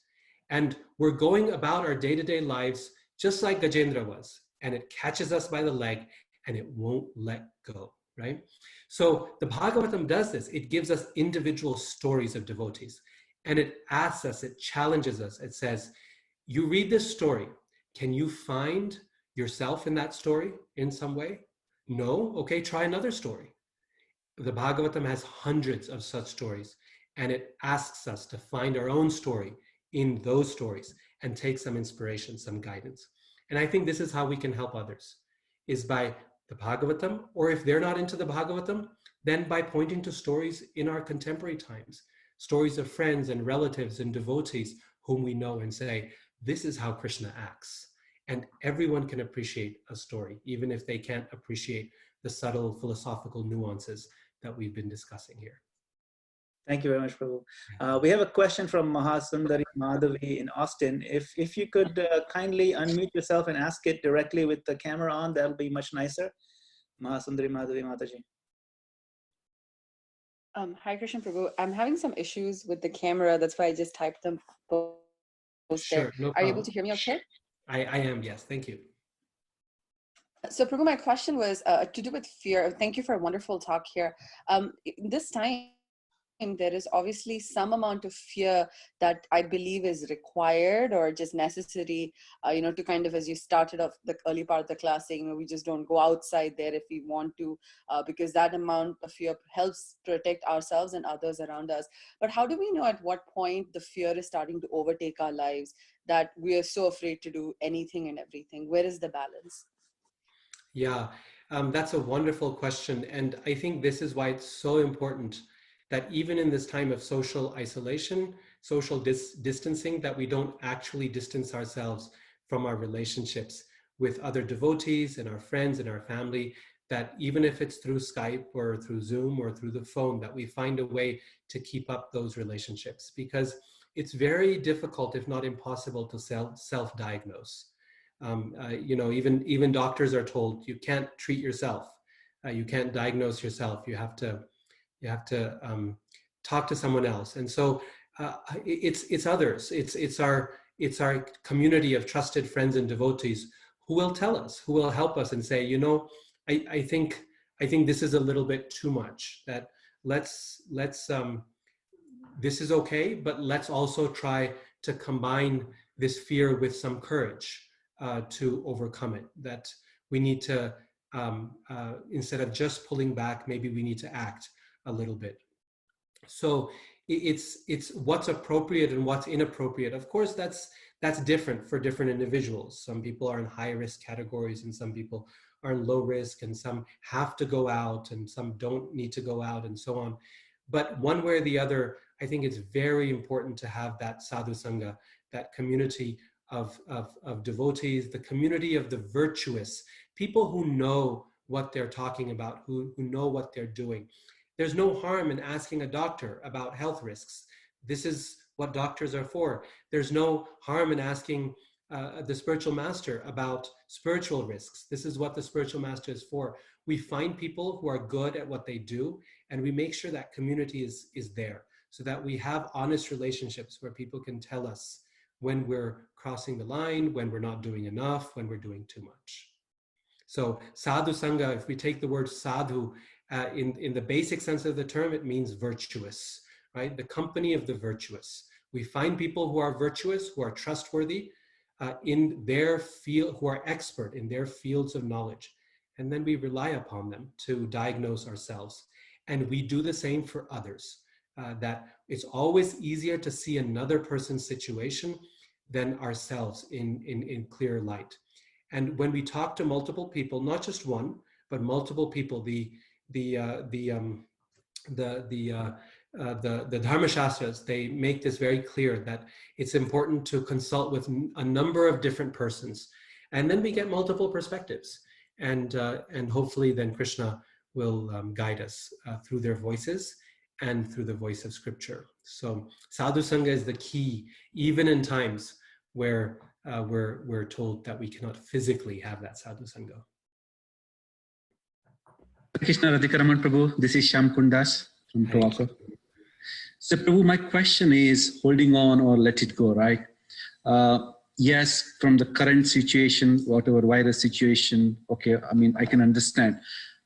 And we're going about our day-to-day lives just like Gajendra was, and it catches us by the leg and it won't let go, right? So the Bhagavatam does this. It gives us individual stories of devotees, and it asks us, it challenges us. It says, you read this story, can you find yourself in that story in some way? No? Okay, try another story. The Bhagavatam has hundreds of such stories, and it asks us to find our own story in those stories and take some inspiration, some guidance. And I think this is how we can help others, is by the Bhagavatam, or if they're not into the Bhagavatam, then by pointing to stories in our contemporary times, stories of friends and relatives and devotees whom we know, and say, this is how Krishna acts. And everyone can appreciate a story, even if they can't appreciate the subtle philosophical nuances that we've been discussing here. Thank you very much, Prabhu. We have a question from Mahasundari Madhavi in Austin. If you could kindly unmute yourself and ask it directly with the camera on, that'll be much nicer. Mahasundari Madhavi Mataji. Hi, Krishna Prabhu. I'm having some issues with the camera. That's why I just typed them post Sure, there. no problem. Are you able to hear me okay? I am, yes. Thank you. So, Prabhu, my question was to do with fear. Thank you for a wonderful talk here. This time, there is obviously some amount of fear that I believe is required or just necessary, to kind of, as you started off the early part of the class saying, we just don't go outside there if we want to, because that amount of fear helps protect ourselves and others around us. But how do we know at what point the fear is starting to overtake our lives that we are so afraid to do anything and everything? Where is the balance? Yeah, that's a wonderful question. And I think this is why it's so important that even in this time of social isolation, social distancing, that we don't actually distance ourselves from our relationships with other devotees and our friends and our family, that even if it's through Skype or through Zoom or through the phone, that we find a way to keep up those relationships, because it's very difficult, if not impossible, to self-diagnose. Even doctors are told you can't treat yourself, you can't diagnose yourself. You have to talk to someone else. And so it's others. It's our community of trusted friends and devotees who will tell us, who will help us and say, I think this is a little bit too much. That let's this is okay, but let's also try to combine this fear with some courage to overcome it. That we need to, instead of just pulling back, maybe we need to act a little bit. So it's what's appropriate and what's inappropriate. Of course, that's different for different individuals. Some people are in high risk categories, and some people are in low risk, and some have to go out and some don't need to go out, and so on. But one way or the other, I think it's very important to have that sadhu sangha, that community of devotees, the community of the virtuous, people who know what they're talking about, who know what they're doing. There's no harm in asking a doctor about health risks. This is what doctors are for. There's no harm in asking the spiritual master about spiritual risks. This is what the spiritual master is for. We find people who are good at what they do, and we make sure that community is there, so that we have honest relationships where people can tell us when we're crossing the line, when we're not doing enough, when we're doing too much. So sadhu sangha, if we take the word sadhu, in the basic sense of the term, it means virtuous, right? The company of the virtuous. We find people who are virtuous, who are trustworthy in their field, who are expert in their fields of knowledge. And then we rely upon them to diagnose ourselves. And we do the same for others, that it's always easier to see another person's situation than ourselves in clear light. And when we talk to multiple people, not just one, but multiple people, the Dharma Shastras, they make this very clear that it's important to consult with a number of different persons, and then we get multiple perspectives, and hopefully then Krishna will guide us through their voices and through the voice of scripture. So sadhu sangha is the key, even in times where we're told that we cannot physically have that sadhu sangha. Krishna Radhika Ramana Prabhu, this is Shyam Kundas from Toronto. So Prabhu, my question is holding on or let it go, right? Yes, from the current situation, whatever virus situation, okay, I mean, I can understand.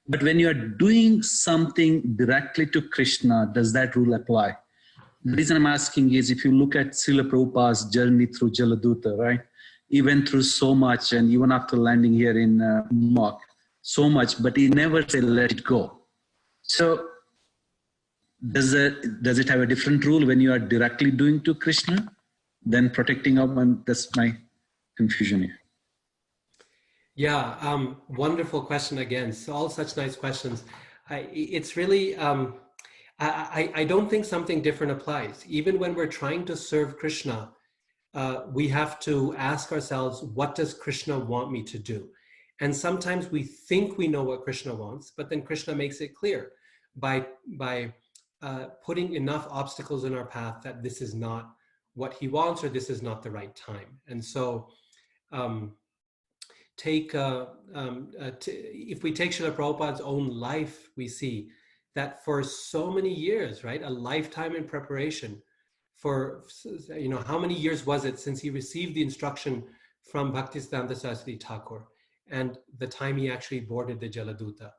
But when you are doing something directly to Krishna, does that rule apply? The reason I'm asking is if you look at Srila Prabhupada's journey through Jaladuta, right? He went through so much, and even after landing here in New so much, but he never said, let it go. So does it have a different rule when you are directly doing to Krishna than protecting our mind? That's my confusion here. Yeah, wonderful question again. So all such nice questions. It's really, I don't think something different applies. Even when we're trying to serve Krishna, we have to ask ourselves, what does Krishna want me to do? And sometimes we think we know what Krishna wants, but then Krishna makes it clear by putting enough obstacles in our path that this is not what he wants, or this is not the right time. And so if we take Srila Prabhupada's own life, we see that for so many years, right, a lifetime in preparation for, how many years was it since he received the instruction from Bhaktisiddhanta Saraswati Thakur and the time he actually boarded the Jaladuta,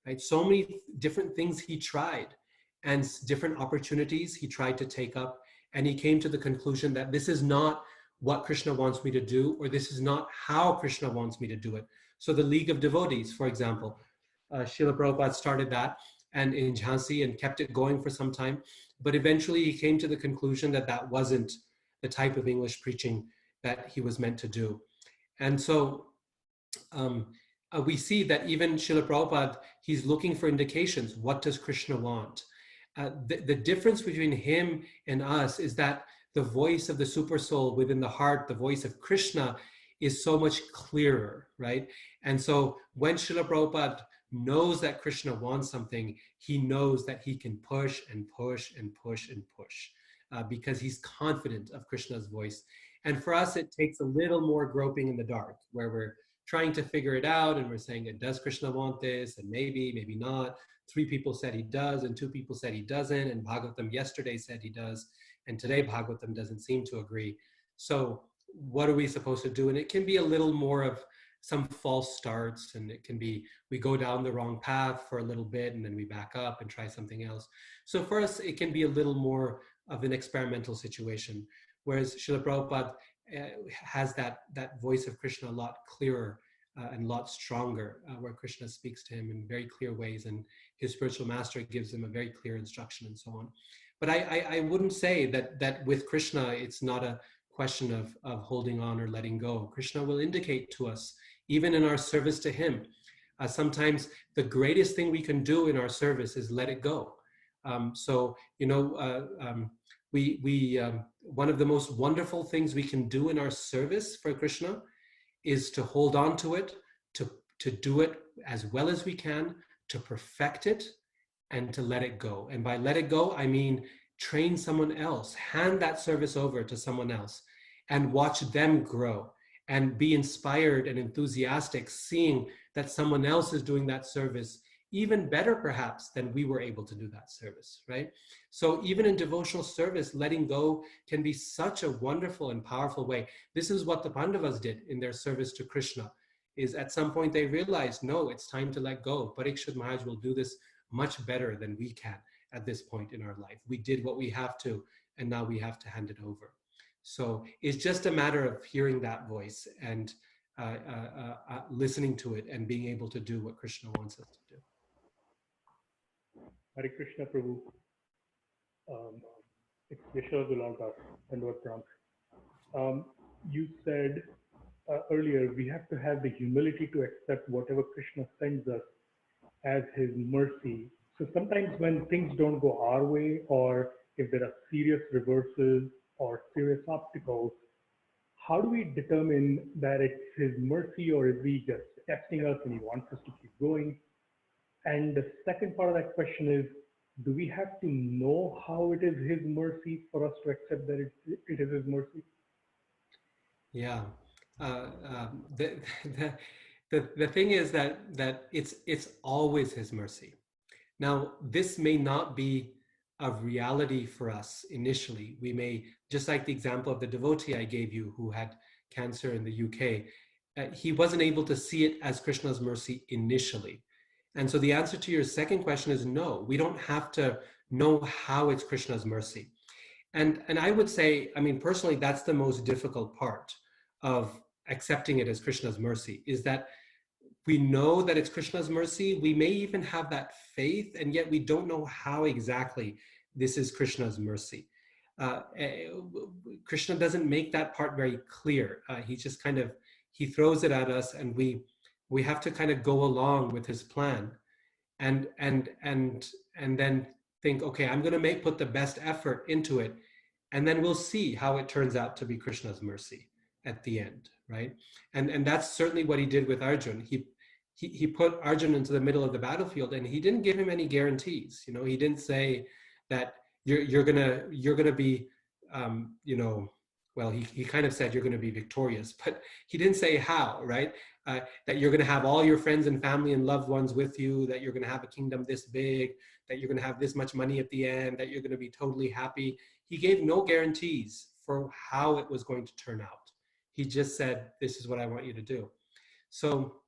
right? So many different things he tried and different opportunities he tried to take up, and he came to the conclusion that this is not what Krishna wants me to do, or this is not how Krishna wants me to do it. So the League of Devotees, for example, Srila Prabhupada started that and in Jhansi and kept it going for some time. But eventually he came to the conclusion that that wasn't the type of English preaching that he was meant to do. And so we see that even Srila Prabhupada, he's looking for indications. What does Krishna want? The difference between him and us is that the voice of the super soul within the heart, the voice of Krishna, is so much clearer, right? And so when Srila Prabhupada knows that Krishna wants something, he knows that he can push and push and push and push because he's confident of Krishna's voice. And for us, it takes a little more groping in the dark, where we're trying to figure it out and we're saying, does Krishna want this? And maybe, maybe not. 3 people said he does and 2 people said he doesn't. And Bhagavatam yesterday said he does. And today Bhagavatam doesn't seem to agree. So what are we supposed to do? And it can be a little more of some false starts, and it can be, we go down the wrong path for a little bit and then we back up and try something else. So for us, it can be a little more of an experimental situation, whereas Srila Prabhupada has that voice of Krishna a lot clearer and a lot stronger, where Krishna speaks to him in very clear ways, and his spiritual master gives him a very clear instruction and so on. But I wouldn't say that with Krishna, it's not a question of holding on or letting go. Krishna will indicate to us, even in our service to him. Sometimes the greatest thing we can do in our service is let it go. One of the most wonderful things we can do in our service for Krishna is to hold on to it, to do it as well as we can, to perfect it, and to let it go. And by let it go, I mean train someone else, hand that service over to someone else, and watch them grow and be inspired and enthusiastic, seeing that someone else is doing that service even better perhaps than we were able to do that service, right? So even in devotional service, letting go can be such a wonderful and powerful way. This is what the Pandavas did in their service to Krishna, is at some point they realized, no, it's time to let go. Parikshit Maharaj will do this much better than we can at this point in our life. We did what we have to, and now we have to hand it over. So it's just a matter of hearing that voice and listening to it and being able to do what Krishna wants us to do. Hare Krishna Prabhu. It's Yashoda Dulal and Pram. You said earlier, we have to have the humility to accept whatever Krishna sends us as his mercy. So sometimes when things don't go our way, or if there are serious reverses or serious obstacles, how do we determine that it's his mercy, or is he just testing us and he wants us to keep going? And the second part of that question is, do we have to know how it is his mercy for us to accept that it is his mercy? Yeah. the thing is that it's always his mercy. Now, this may not be a reality for us initially. We may, just like the example of the devotee I gave you who had cancer in the UK, he wasn't able to see it as Krishna's mercy initially. And so the answer to your second question is no, we don't have to know how it's Krishna's mercy. And I would say, I mean, personally, that's the most difficult part of accepting it as Krishna's mercy, is that we know that it's Krishna's mercy. We may even have that faith, and yet we don't know how exactly this is Krishna's mercy. Krishna doesn't make that part very clear. He just kind of, he throws it at us, and we have to kind of go along with his plan, and then think, okay, I'm going to put the best effort into it, and then we'll see how it turns out to be Krishna's mercy at the end, right? And that's certainly what he did with Arjun. He put Arjun into the middle of the battlefield, and he didn't give him any guarantees. You know, he didn't say that you're gonna be, you know, well, he kind of said you're going to be victorious, but he didn't say how, right? That you're going to have all your friends and family and loved ones with you, that you're going to have a kingdom this big, that you're going to have this much money at the end, that you're going to be totally happy. He gave no guarantees for how it was going to turn out. He just said, this is what I want you to do. So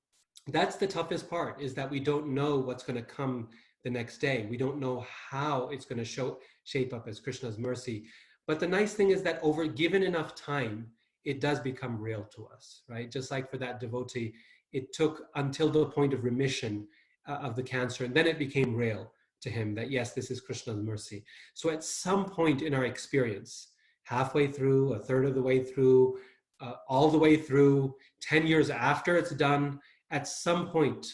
that's the toughest part, is that we don't know what's going to come the next day. We don't know how it's going to shape up as Krishna's mercy. But the nice thing is that over given enough time, it does become real to us, right? Just like for that devotee, it took until the point of remission of the cancer, and then it became real to him that, yes, this is Krishna's mercy. So at some point in our experience, halfway through, a third of the way through, all the way through, 10 years after it's done, at some point,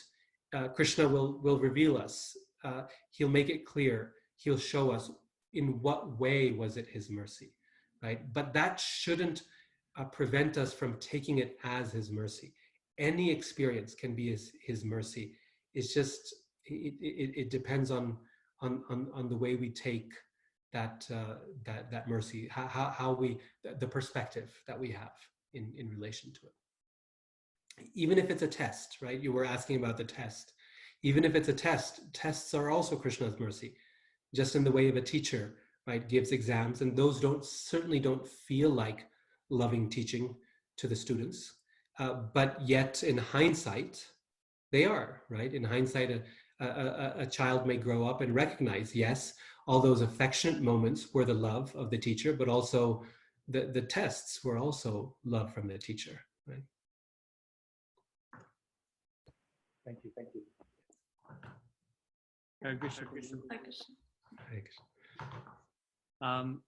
Krishna will reveal us. He'll make it clear. He'll show us in what way was it his mercy, right? But that shouldn't prevent us from taking it as his mercy. Any experience can be his mercy. It's just, it depends on the way we take that mercy, how we, the perspective that we have in relation to it. Even if it's a test, right? You were asking about the test. Even if it's a test, tests are also Krishna's mercy, just in the way of a teacher, right? Gives exams, and those certainly don't feel like loving teaching to the students, but yet in hindsight, they are, right? In hindsight, a child may grow up and recognize, yes, all those affectionate moments were the love of the teacher, but also the tests were also love from the teacher, right? Thank you. Thank you. Hare Krishna.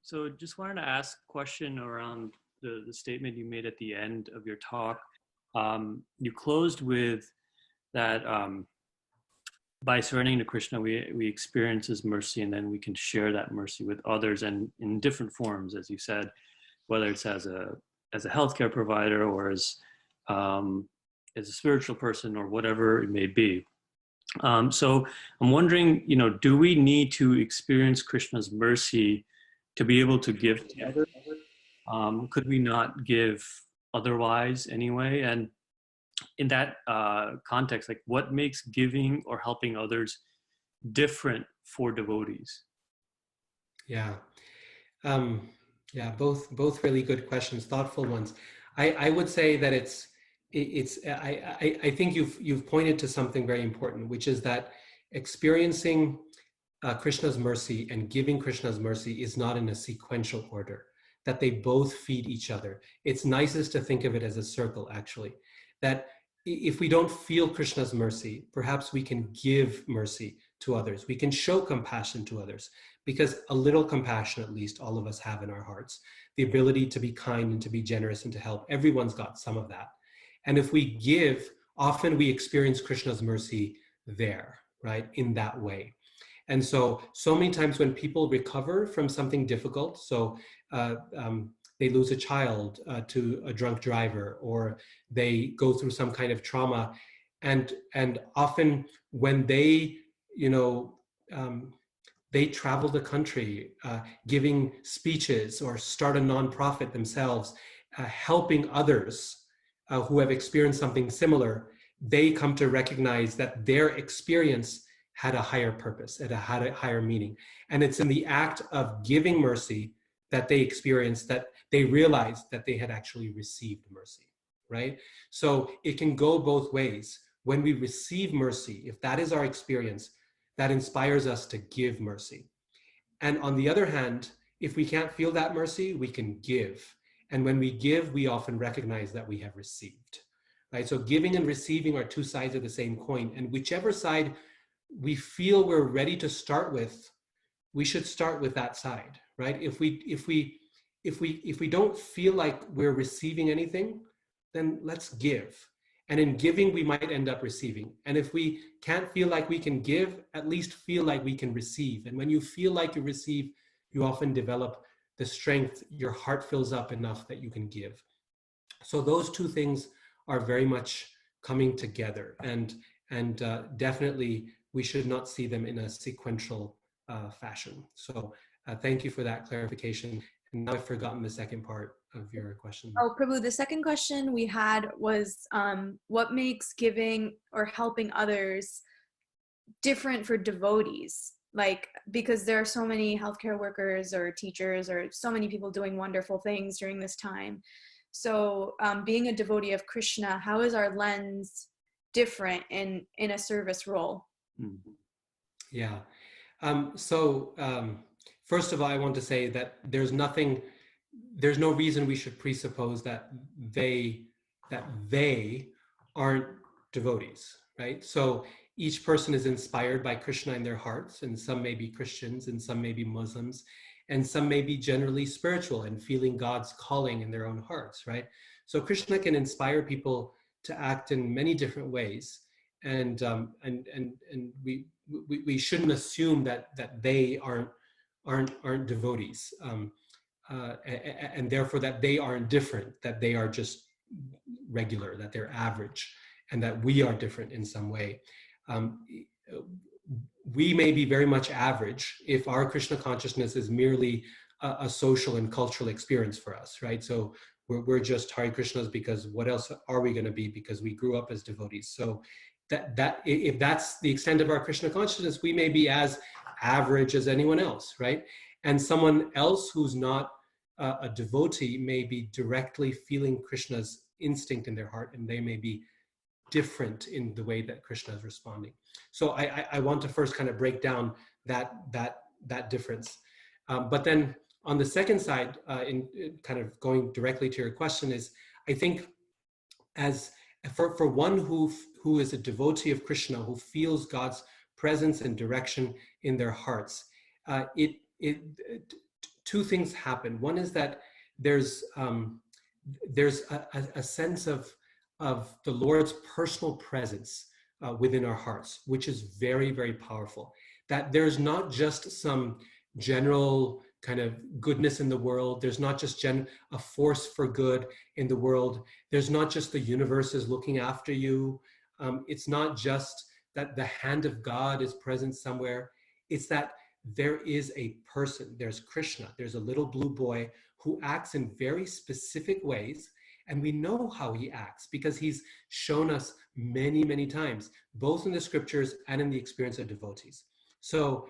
So just wanted to ask a question around the statement you made at the end of your talk. You closed with that by surrendering to Krishna, we experience his mercy, and then we can share that mercy with others, and in different forms, as you said, whether it's as a healthcare provider or as a spiritual person or whatever it may be. So I'm wondering, do we need to experience Krishna's mercy to be able to give to others? Could we not give otherwise anyway? And in that context, like, what makes giving or helping others different for devotees? Yeah, both really good questions, thoughtful ones. I would say that I think you've pointed to something very important, which is that experiencing Krishna's mercy and giving Krishna's mercy is not in a sequential order, that they both feed each other. It's nicest to think of it as a circle, actually, that if we don't feel Krishna's mercy, perhaps we can give mercy to others. We can show compassion to others, because a little compassion, at least, all of us have in our hearts. The ability to be kind and to be generous and to help. Everyone's got some of that. And if we give, often we experience Krishna's mercy there, right? In that way. And so many times when people recover from something difficult, so they lose a child to a drunk driver, or they go through some kind of trauma, and often when they, they travel the country giving speeches or start a nonprofit themselves, helping others who have experienced something similar, they come to recognize that their experience had a higher purpose, it had a higher meaning. And it's in the act of giving mercy that they experience, that they realize that they had actually received mercy, right? So it can go both ways. When we receive mercy, if that is our experience, that inspires us to give mercy. And on the other hand, if we can't feel that mercy, we can give. And when we give, we often recognize that we have received, right? So giving and receiving are two sides of the same coin. And whichever side we feel we're ready to start with, we should start with that side, right? If we don't feel like we're receiving anything, then let's give. And in giving, we might end up receiving. And if we can't feel like we can give, at least feel like we can receive. And when you feel like you receive, you often develop the strength, your heart fills up enough that you can give. So those two things are very much coming together. And definitely, we should not see them in a sequential fashion. So thank you for that clarification. And now I've forgotten the second part of your question. Oh, Prabhu, the second question we had was what makes giving or helping others different for devotees? Like, because there are so many healthcare workers or teachers or so many people doing wonderful things during this time. So being a devotee of Krishna, how is our lens different in a service role? Yeah. First of all, I want to say that there's no reason we should presuppose that they aren't devotees, right? So each person is inspired by Krishna in their hearts, and some may be Christians, and some may be Muslims, and some may be generally spiritual and feeling God's calling in their own hearts, right? So Krishna can inspire people to act in many different ways, and we shouldn't assume that they aren't devotees, and therefore that they aren't different, that they are just regular, that they're average, and that we are different in some way. We may be very much average if our Krishna consciousness is merely a social and cultural experience for us, right? So we're just Hare Krishnas because what else are we going to be, because we grew up as devotees. So that if that's the extent of our Krishna consciousness, we may be as average as anyone else, right? And someone else who's not a devotee may be directly feeling Krishna's instinct in their heart, and they may be different in the way that Krishna is responding. So I want to first kind of break down that difference. But then on the second side, in kind of going directly to your question, is I think as for one who is a devotee of Krishna, who feels God's presence and direction in their hearts, two things happen. One is that there's a sense of the Lord's personal presence within our hearts, which is very, very powerful. That there's not just some general kind of goodness in the world. There's not just a force for good in the world. There's not just the universe is looking after you. It's not just that the hand of God is present somewhere. It's that there is a person, there's Krishna, there's a little blue boy who acts in very specific ways. And we know how he acts because he's shown us many, many times, both in the scriptures and in the experience of devotees. So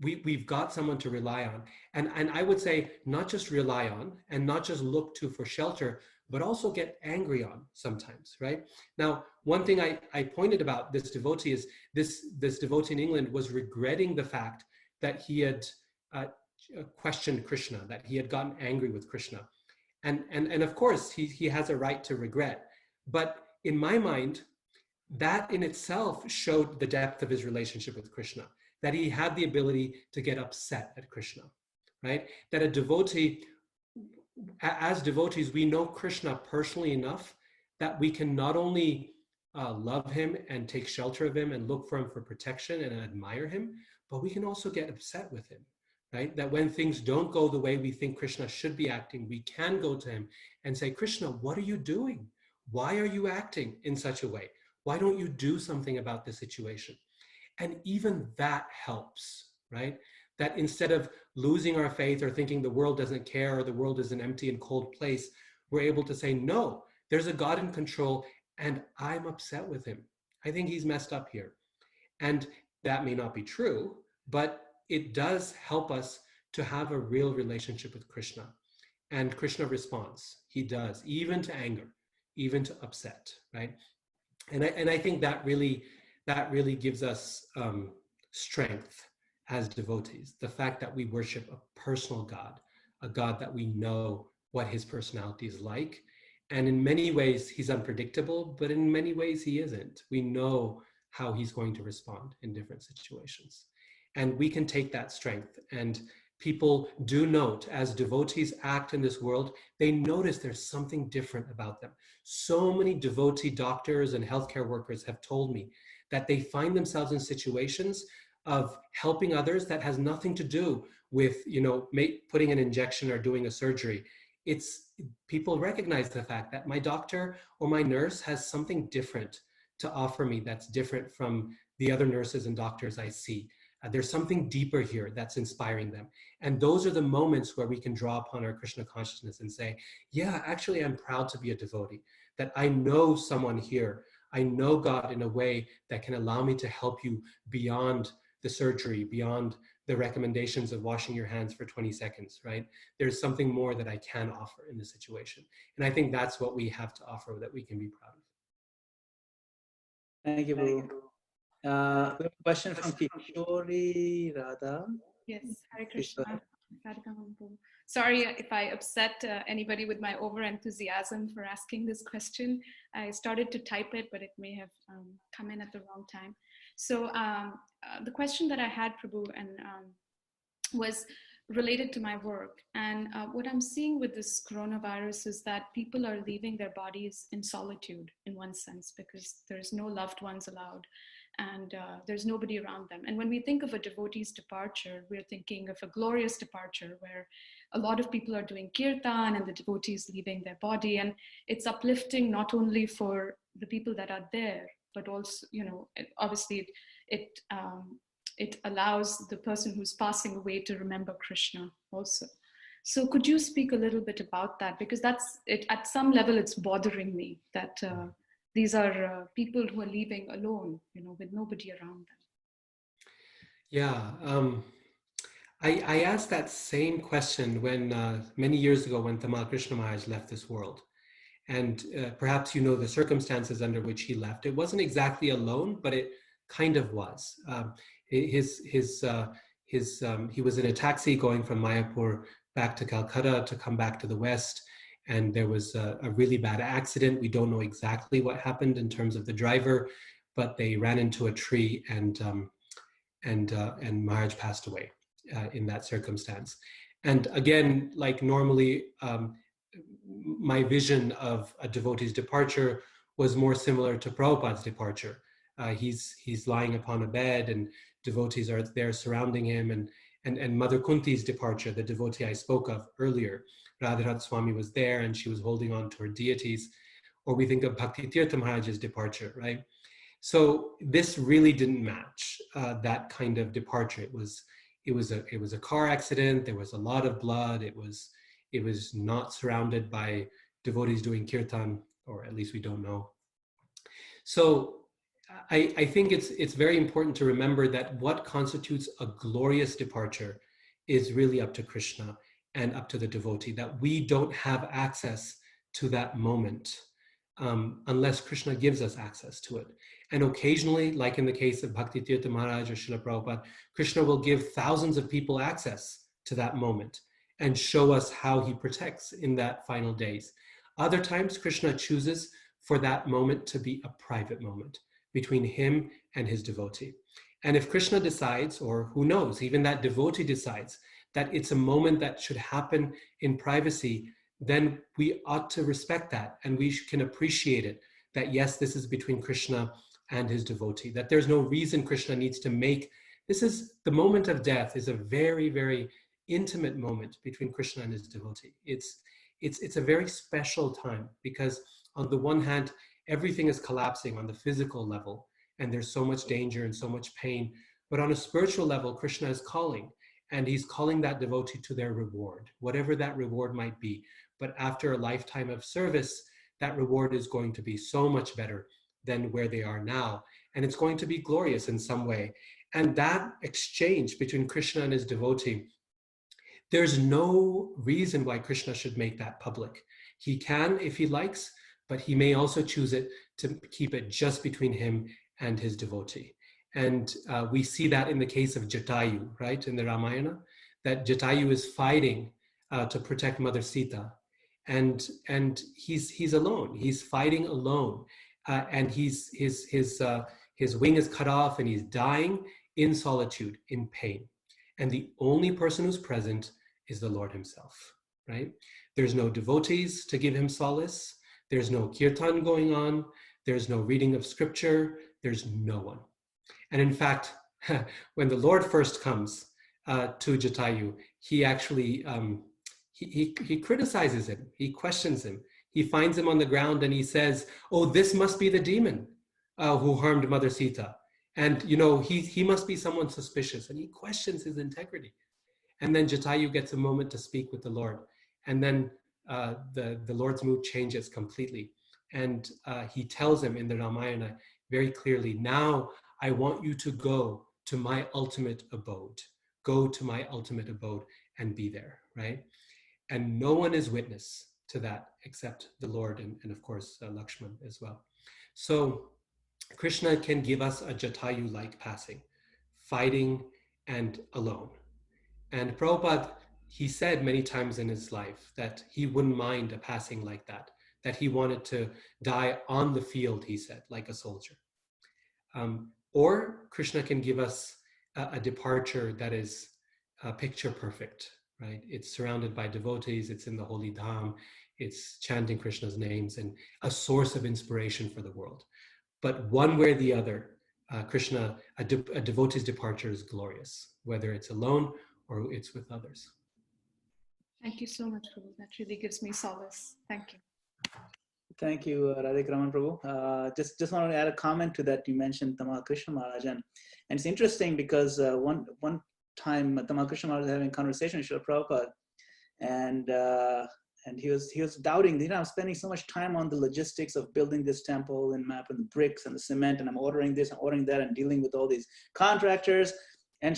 we've got someone to rely on. And I would say not just rely on and not just look to for shelter, but also get angry on sometimes, right? Now, one thing I pointed about this devotee is this devotee in England was regretting the fact that he had questioned Krishna, that he had gotten angry with Krishna. And of course, he has a right to regret. But in my mind, that in itself showed the depth of his relationship with Krishna, that he had the ability to get upset at Krishna, right? That a devotee, as devotees, we know Krishna personally enough that we can not only love him and take shelter of him and look for him for protection and admire him, but we can also get upset with him. Right? That when things don't go the way we think Krishna should be acting, we can go to him and say, Krishna, what are you doing? Why are you acting in such a way? Why don't you do something about the situation? And even that helps, right? That instead of losing our faith or thinking the world doesn't care or the world is an empty and cold place, we're able to say, no, there's a God in control and I'm upset with him. I think he's messed up here. And that may not be true, but it does help us to have a real relationship with Krishna. And Krishna responds. He does, even to anger, even to upset, right? And I think that really gives us strength as devotees. The fact that we worship a personal God, a God that we know what his personality is like. And in many ways, he's unpredictable, but in many ways, he isn't. We know how he's going to respond in different situations. And we can take that strength. And people do note, as devotees act in this world, they notice there's something different about them. So many devotee doctors and healthcare workers have told me that they find themselves in situations of helping others that has nothing to do with, putting an injection or doing a surgery. It's people recognize the fact that my doctor or my nurse has something different to offer me that's different from the other nurses and doctors I see. There's something deeper here that's inspiring them. And those are the moments where we can draw upon our Krishna consciousness and say, yeah, actually, I'm proud to be a devotee, that I know someone here. I know God in a way that can allow me to help you beyond the surgery, beyond the recommendations of washing your hands for 20 seconds, right? There's something more that I can offer in this situation. And I think that's what we have to offer that we can be proud of. Thank you, Prabhu. We have a question from Kishori Radha. Yes, Hare Krishna. Radhika Ramana Dasa. Sorry if I upset anybody with my over-enthusiasm for asking this question. I started to type it, but it may have come in at the wrong time. So the question that I had, Prabhu, and was related to my work. And what I'm seeing with this coronavirus is that people are leaving their bodies in solitude, in one sense, because there's no loved ones allowed. And there's nobody around them. And when we think of a devotee's departure, we're thinking of a glorious departure where a lot of people are doing kirtan and the devotees leaving their body. And it's uplifting not only for the people that are there, but also, obviously it allows the person who's passing away to remember Krishna also. So could you speak a little bit about that? Because that's it, at some level, it's bothering me that these are people who are leaving alone, with nobody around them. Yeah, I asked that same question when many years ago when Tamal Krishna Maharaj left this world. And perhaps you know the circumstances under which he left. It wasn't exactly alone, but it kind of was. He was in a taxi going from Mayapur back to Calcutta to come back to the West. And there was a really bad accident. We don't know exactly what happened in terms of the driver, but they ran into a tree and Maharaj passed away in that circumstance. And again, like normally, my vision of a devotee's departure was more similar to Prabhupada's departure. He's lying upon a bed and devotees are there surrounding him, and Mother Kunti's departure, the devotee I spoke of earlier, Radharani Swami was there and she was holding on to her deities. Or we think of Bhakti Tirtha Maharaj's departure, right? So this really didn't match that kind of departure. It was a car accident. There was a lot of blood. It was not surrounded by devotees doing kirtan, or at least we don't know. So I think it's very important to remember that what constitutes a glorious departure is really up to Krishna and up to the devotee, that we don't have access to that moment unless Krishna gives us access to it. And occasionally, like in the case of Bhakti Tirtha Maharaj or Srila Prabhupada, Krishna will give thousands of people access to that moment and show us how he protects in that final days. Other times, Krishna chooses for that moment to be a private moment between him and his devotee. And if Krishna decides, or who knows, even that devotee decides that it's a moment that should happen in privacy, then we ought to respect that and we can appreciate it, that yes, this is between Krishna and his devotee, that there's no reason Krishna needs to make, this is, the moment of death is a very, very intimate moment between Krishna and his devotee. It's a very special time because on the one hand, everything is collapsing on the physical level and there's so much danger and so much pain, but on a spiritual level, Krishna is calling. And he's calling that devotee to their reward, whatever that reward might be. But after a lifetime of service, that reward is going to be so much better than where they are now. And it's going to be glorious in some way. And that exchange between Krishna and his devotee, there's no reason why Krishna should make that public. He can if he likes, but he may also choose it to keep it just between him and his devotee. And we see that in the case of Jatayu, right, in the Ramayana, that Jatayu is fighting to protect Mother Sita. And he's alone. He's fighting alone. And his wing is cut off and he's dying in solitude, in pain. And the only person who's present is the Lord himself, right? There's no devotees to give him solace. There's no kirtan going on. There's no reading of scripture. There's no one. And in fact, when the Lord first comes to Jatayu, he actually, he criticizes him. He questions him. He finds him on the ground and he says, oh, this must be the demon who harmed Mother Sita. And, you know, he must be someone suspicious. And he questions his integrity. And then Jatayu gets a moment to speak with the Lord. And then the Lord's mood changes completely. And he tells him in the Ramayana very clearly, now I want you to go to my ultimate abode. Go to my ultimate abode and be there, right? And no one is witness to that except the Lord and of course, Lakshman as well. So Krishna can give us a Jatayu-like passing, fighting and alone. And Prabhupada, he said many times in his life that he wouldn't mind a passing like that he wanted to die on the field, he said, like a soldier. Or Krishna can give us a departure that is picture perfect, right? It's surrounded by devotees, it's in the holy dham, it's chanting Krishna's names and a source of inspiration for the world. But one way or the other, Krishna, a devotee's departure is glorious, whether it's alone or it's with others. Thank you so much, Prabhu. That really gives me solace. Thank you. Thank you, Radhika Ramana Prabhu. Just wanted to add a comment to that. You mentioned Tamal Krishna Maharaj, and it's interesting because one time Tamal Krishna Maharaj was having a conversation with Srila Prabhupada, and he was doubting, I'm spending so much time on the logistics of building this temple and map and the bricks and the cement, and I'm ordering this, I'm ordering that, and dealing with all these contractors. And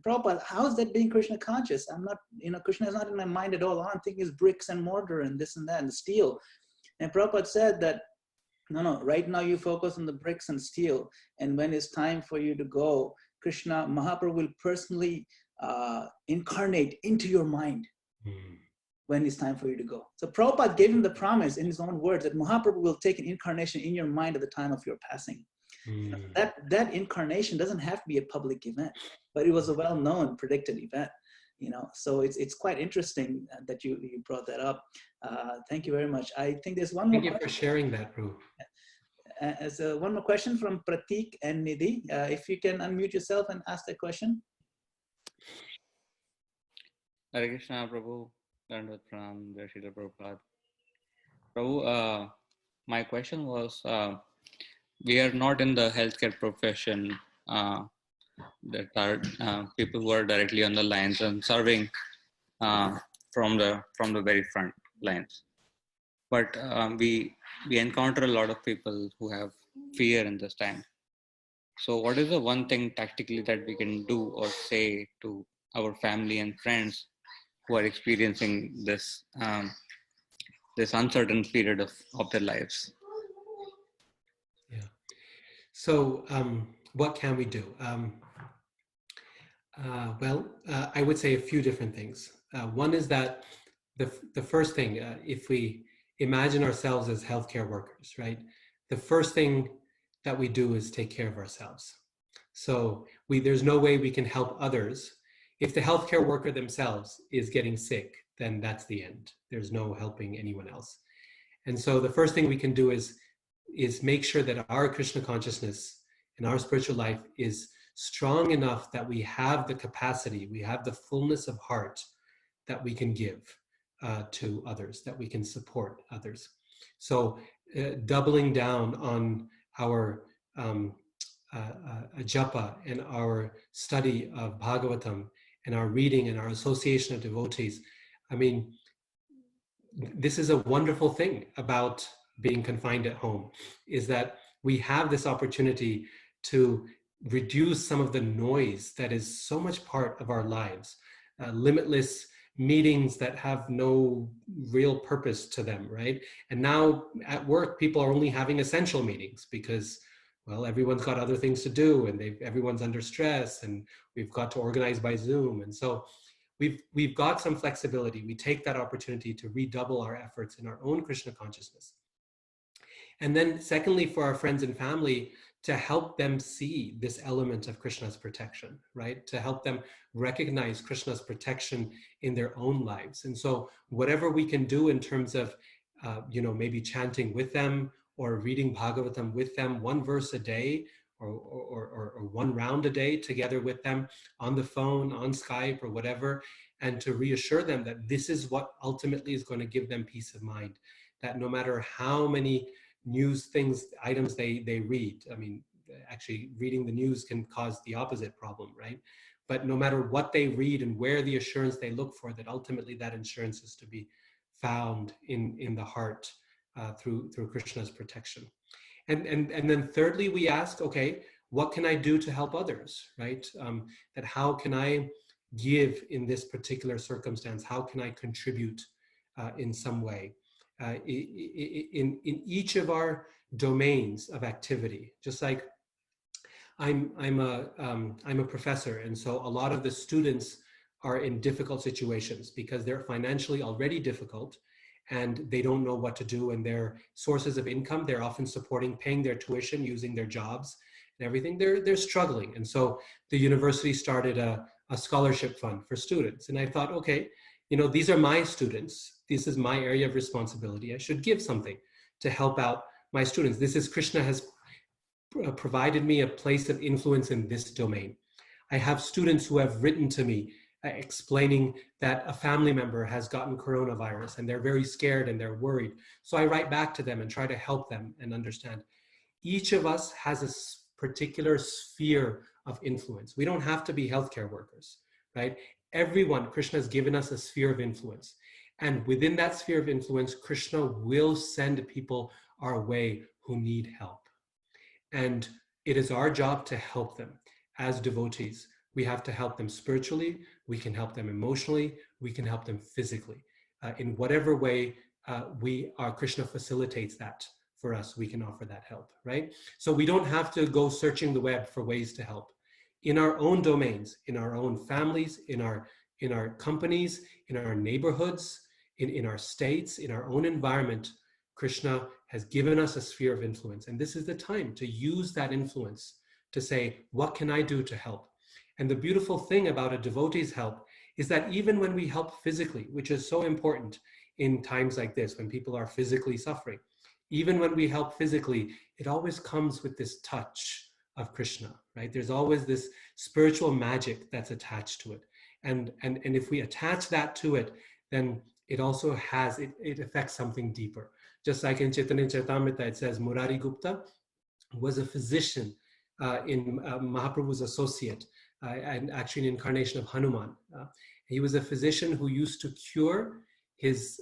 Prabhupada, how is that being Krishna conscious? I'm not, Krishna is not in my mind at all. All I'm thinking is bricks and mortar and this and that and the steel. And Prabhupada said that, no, right now you focus on the bricks and steel. And when it's time for you to go, Krishna, Mahaprabhu will personally incarnate into your mind when it's time for you to go. So Prabhupada gave him the promise in his own words that Mahaprabhu will take an incarnation in your mind at the time of your passing. That incarnation doesn't have to be a public event, but it was a well-known, predicted event. So it's quite interesting that you brought that up. Thank you very much. I think there's one more. Thank you for sharing that, Prabhu. So one more question from Pratik and Nidhi. If you can unmute yourself and ask that question. Hare Krishna, Prabhu. Dandavat Pranam, Jai Srila Prabhupada. Prabhu, my question was, we are not in the healthcare profession. That are people who are directly on the lines and serving from the very front lines. But we encounter a lot of people who have fear in this time. So what is the one thing tactically that we can do or say to our family and friends who are experiencing this this uncertain period of their lives? Yeah. So what can we do? I would say a few different things. One is that the first thing, if we imagine ourselves as healthcare workers, right? The first thing that we do is take care of ourselves. So there's no way we can help others. If the healthcare worker themselves is getting sick, then that's the end. There's no helping anyone else. And so the first thing we can do is make sure that our Krishna consciousness and our spiritual life is strong enough that we have the capacity, we have the fullness of heart that we can give to others, that we can support others. So doubling down on our japa and our study of Bhagavatam and our reading and our association of devotees. I mean, this is a wonderful thing about being confined at home, is that we have this opportunity to reduce some of the noise that is so much part of our lives, limitless meetings that have no real purpose to them, right? And now at work, people are only having essential meetings because, well, everyone's got other things to do, and everyone's under stress, and we've got to organize by Zoom. And so we've got some flexibility. We take that opportunity to redouble our efforts in our own Krishna consciousness. And then secondly, for our friends and family, to help them see this element of Krishna's protection, right? To help them recognize Krishna's protection in their own lives. And so whatever we can do in terms of, maybe chanting with them or reading Bhagavatam with them, one verse a day or one round a day together with them on the phone, on Skype or whatever, and to reassure them that this is what ultimately is going to give them peace of mind, that no matter how many items they read. I mean, actually reading the news can cause the opposite problem, right? But no matter what they read and where the assurance they look for, that ultimately that assurance is to be found in the heart through Krishna's protection. And then thirdly, we ask, okay, what can I do to help others, right? That how can I give in this particular circumstance? How can I contribute in some way? In each of our domains of activity, just like I'm a professor, and so a lot of the students are in difficult situations because they're financially already difficult and they don't know what to do, and their sources of income, they're often paying their tuition using their jobs and everything. They're struggling. And so the university started a scholarship fund for students. And I thought, okay, these are my students. This is my area of responsibility. I should give something to help out my students. Krishna has provided me a place of influence in this domain. I have students who have written to me explaining that a family member has gotten coronavirus and they're very scared and they're worried. So I write back to them and try to help them and understand. Each of us has a particular sphere of influence. We don't have to be healthcare workers, right? Everyone, Krishna has given us a sphere of influence. And within that sphere of influence, Krishna will send people our way who need help. And it is our job to help them as devotees. We have to help them spiritually, we can help them emotionally, we can help them physically. In whatever way Krishna facilitates that for us, we can offer that help, right? So we don't have to go searching the web for ways to help. In our own domains, in our own families, in our companies, in our neighborhoods, in our states, in our own environment, Krishna has given us a sphere of influence. And this is the time to use that influence to say, what can I do to help? And the beautiful thing about a devotee's help is that even when we help physically, which is so important in times like this, when people are physically suffering, even when we help physically, it always comes with this touch of Krishna, right? There's always this spiritual magic that's attached to it. And if we attach that to it, then it also it affects something deeper. Just like in Chaitanya Charitamrita, it says Murari Gupta was a physician in Mahaprabhu's associate, and actually an incarnation of Hanuman. He was a physician who used to cure his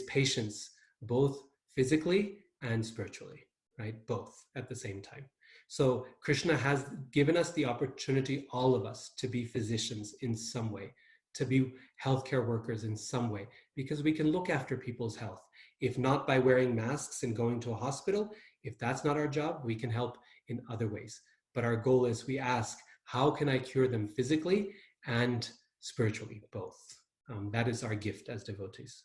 patients, both physically and spiritually, right? Both at the same time. So Krishna has given us the opportunity, all of us, to be physicians in some way, to be healthcare workers in some way, because we can look after people's health. If not by wearing masks and going to a hospital, if that's not our job, we can help in other ways. But our goal is, we ask, how can I cure them physically and spiritually, both? That is our gift as devotees.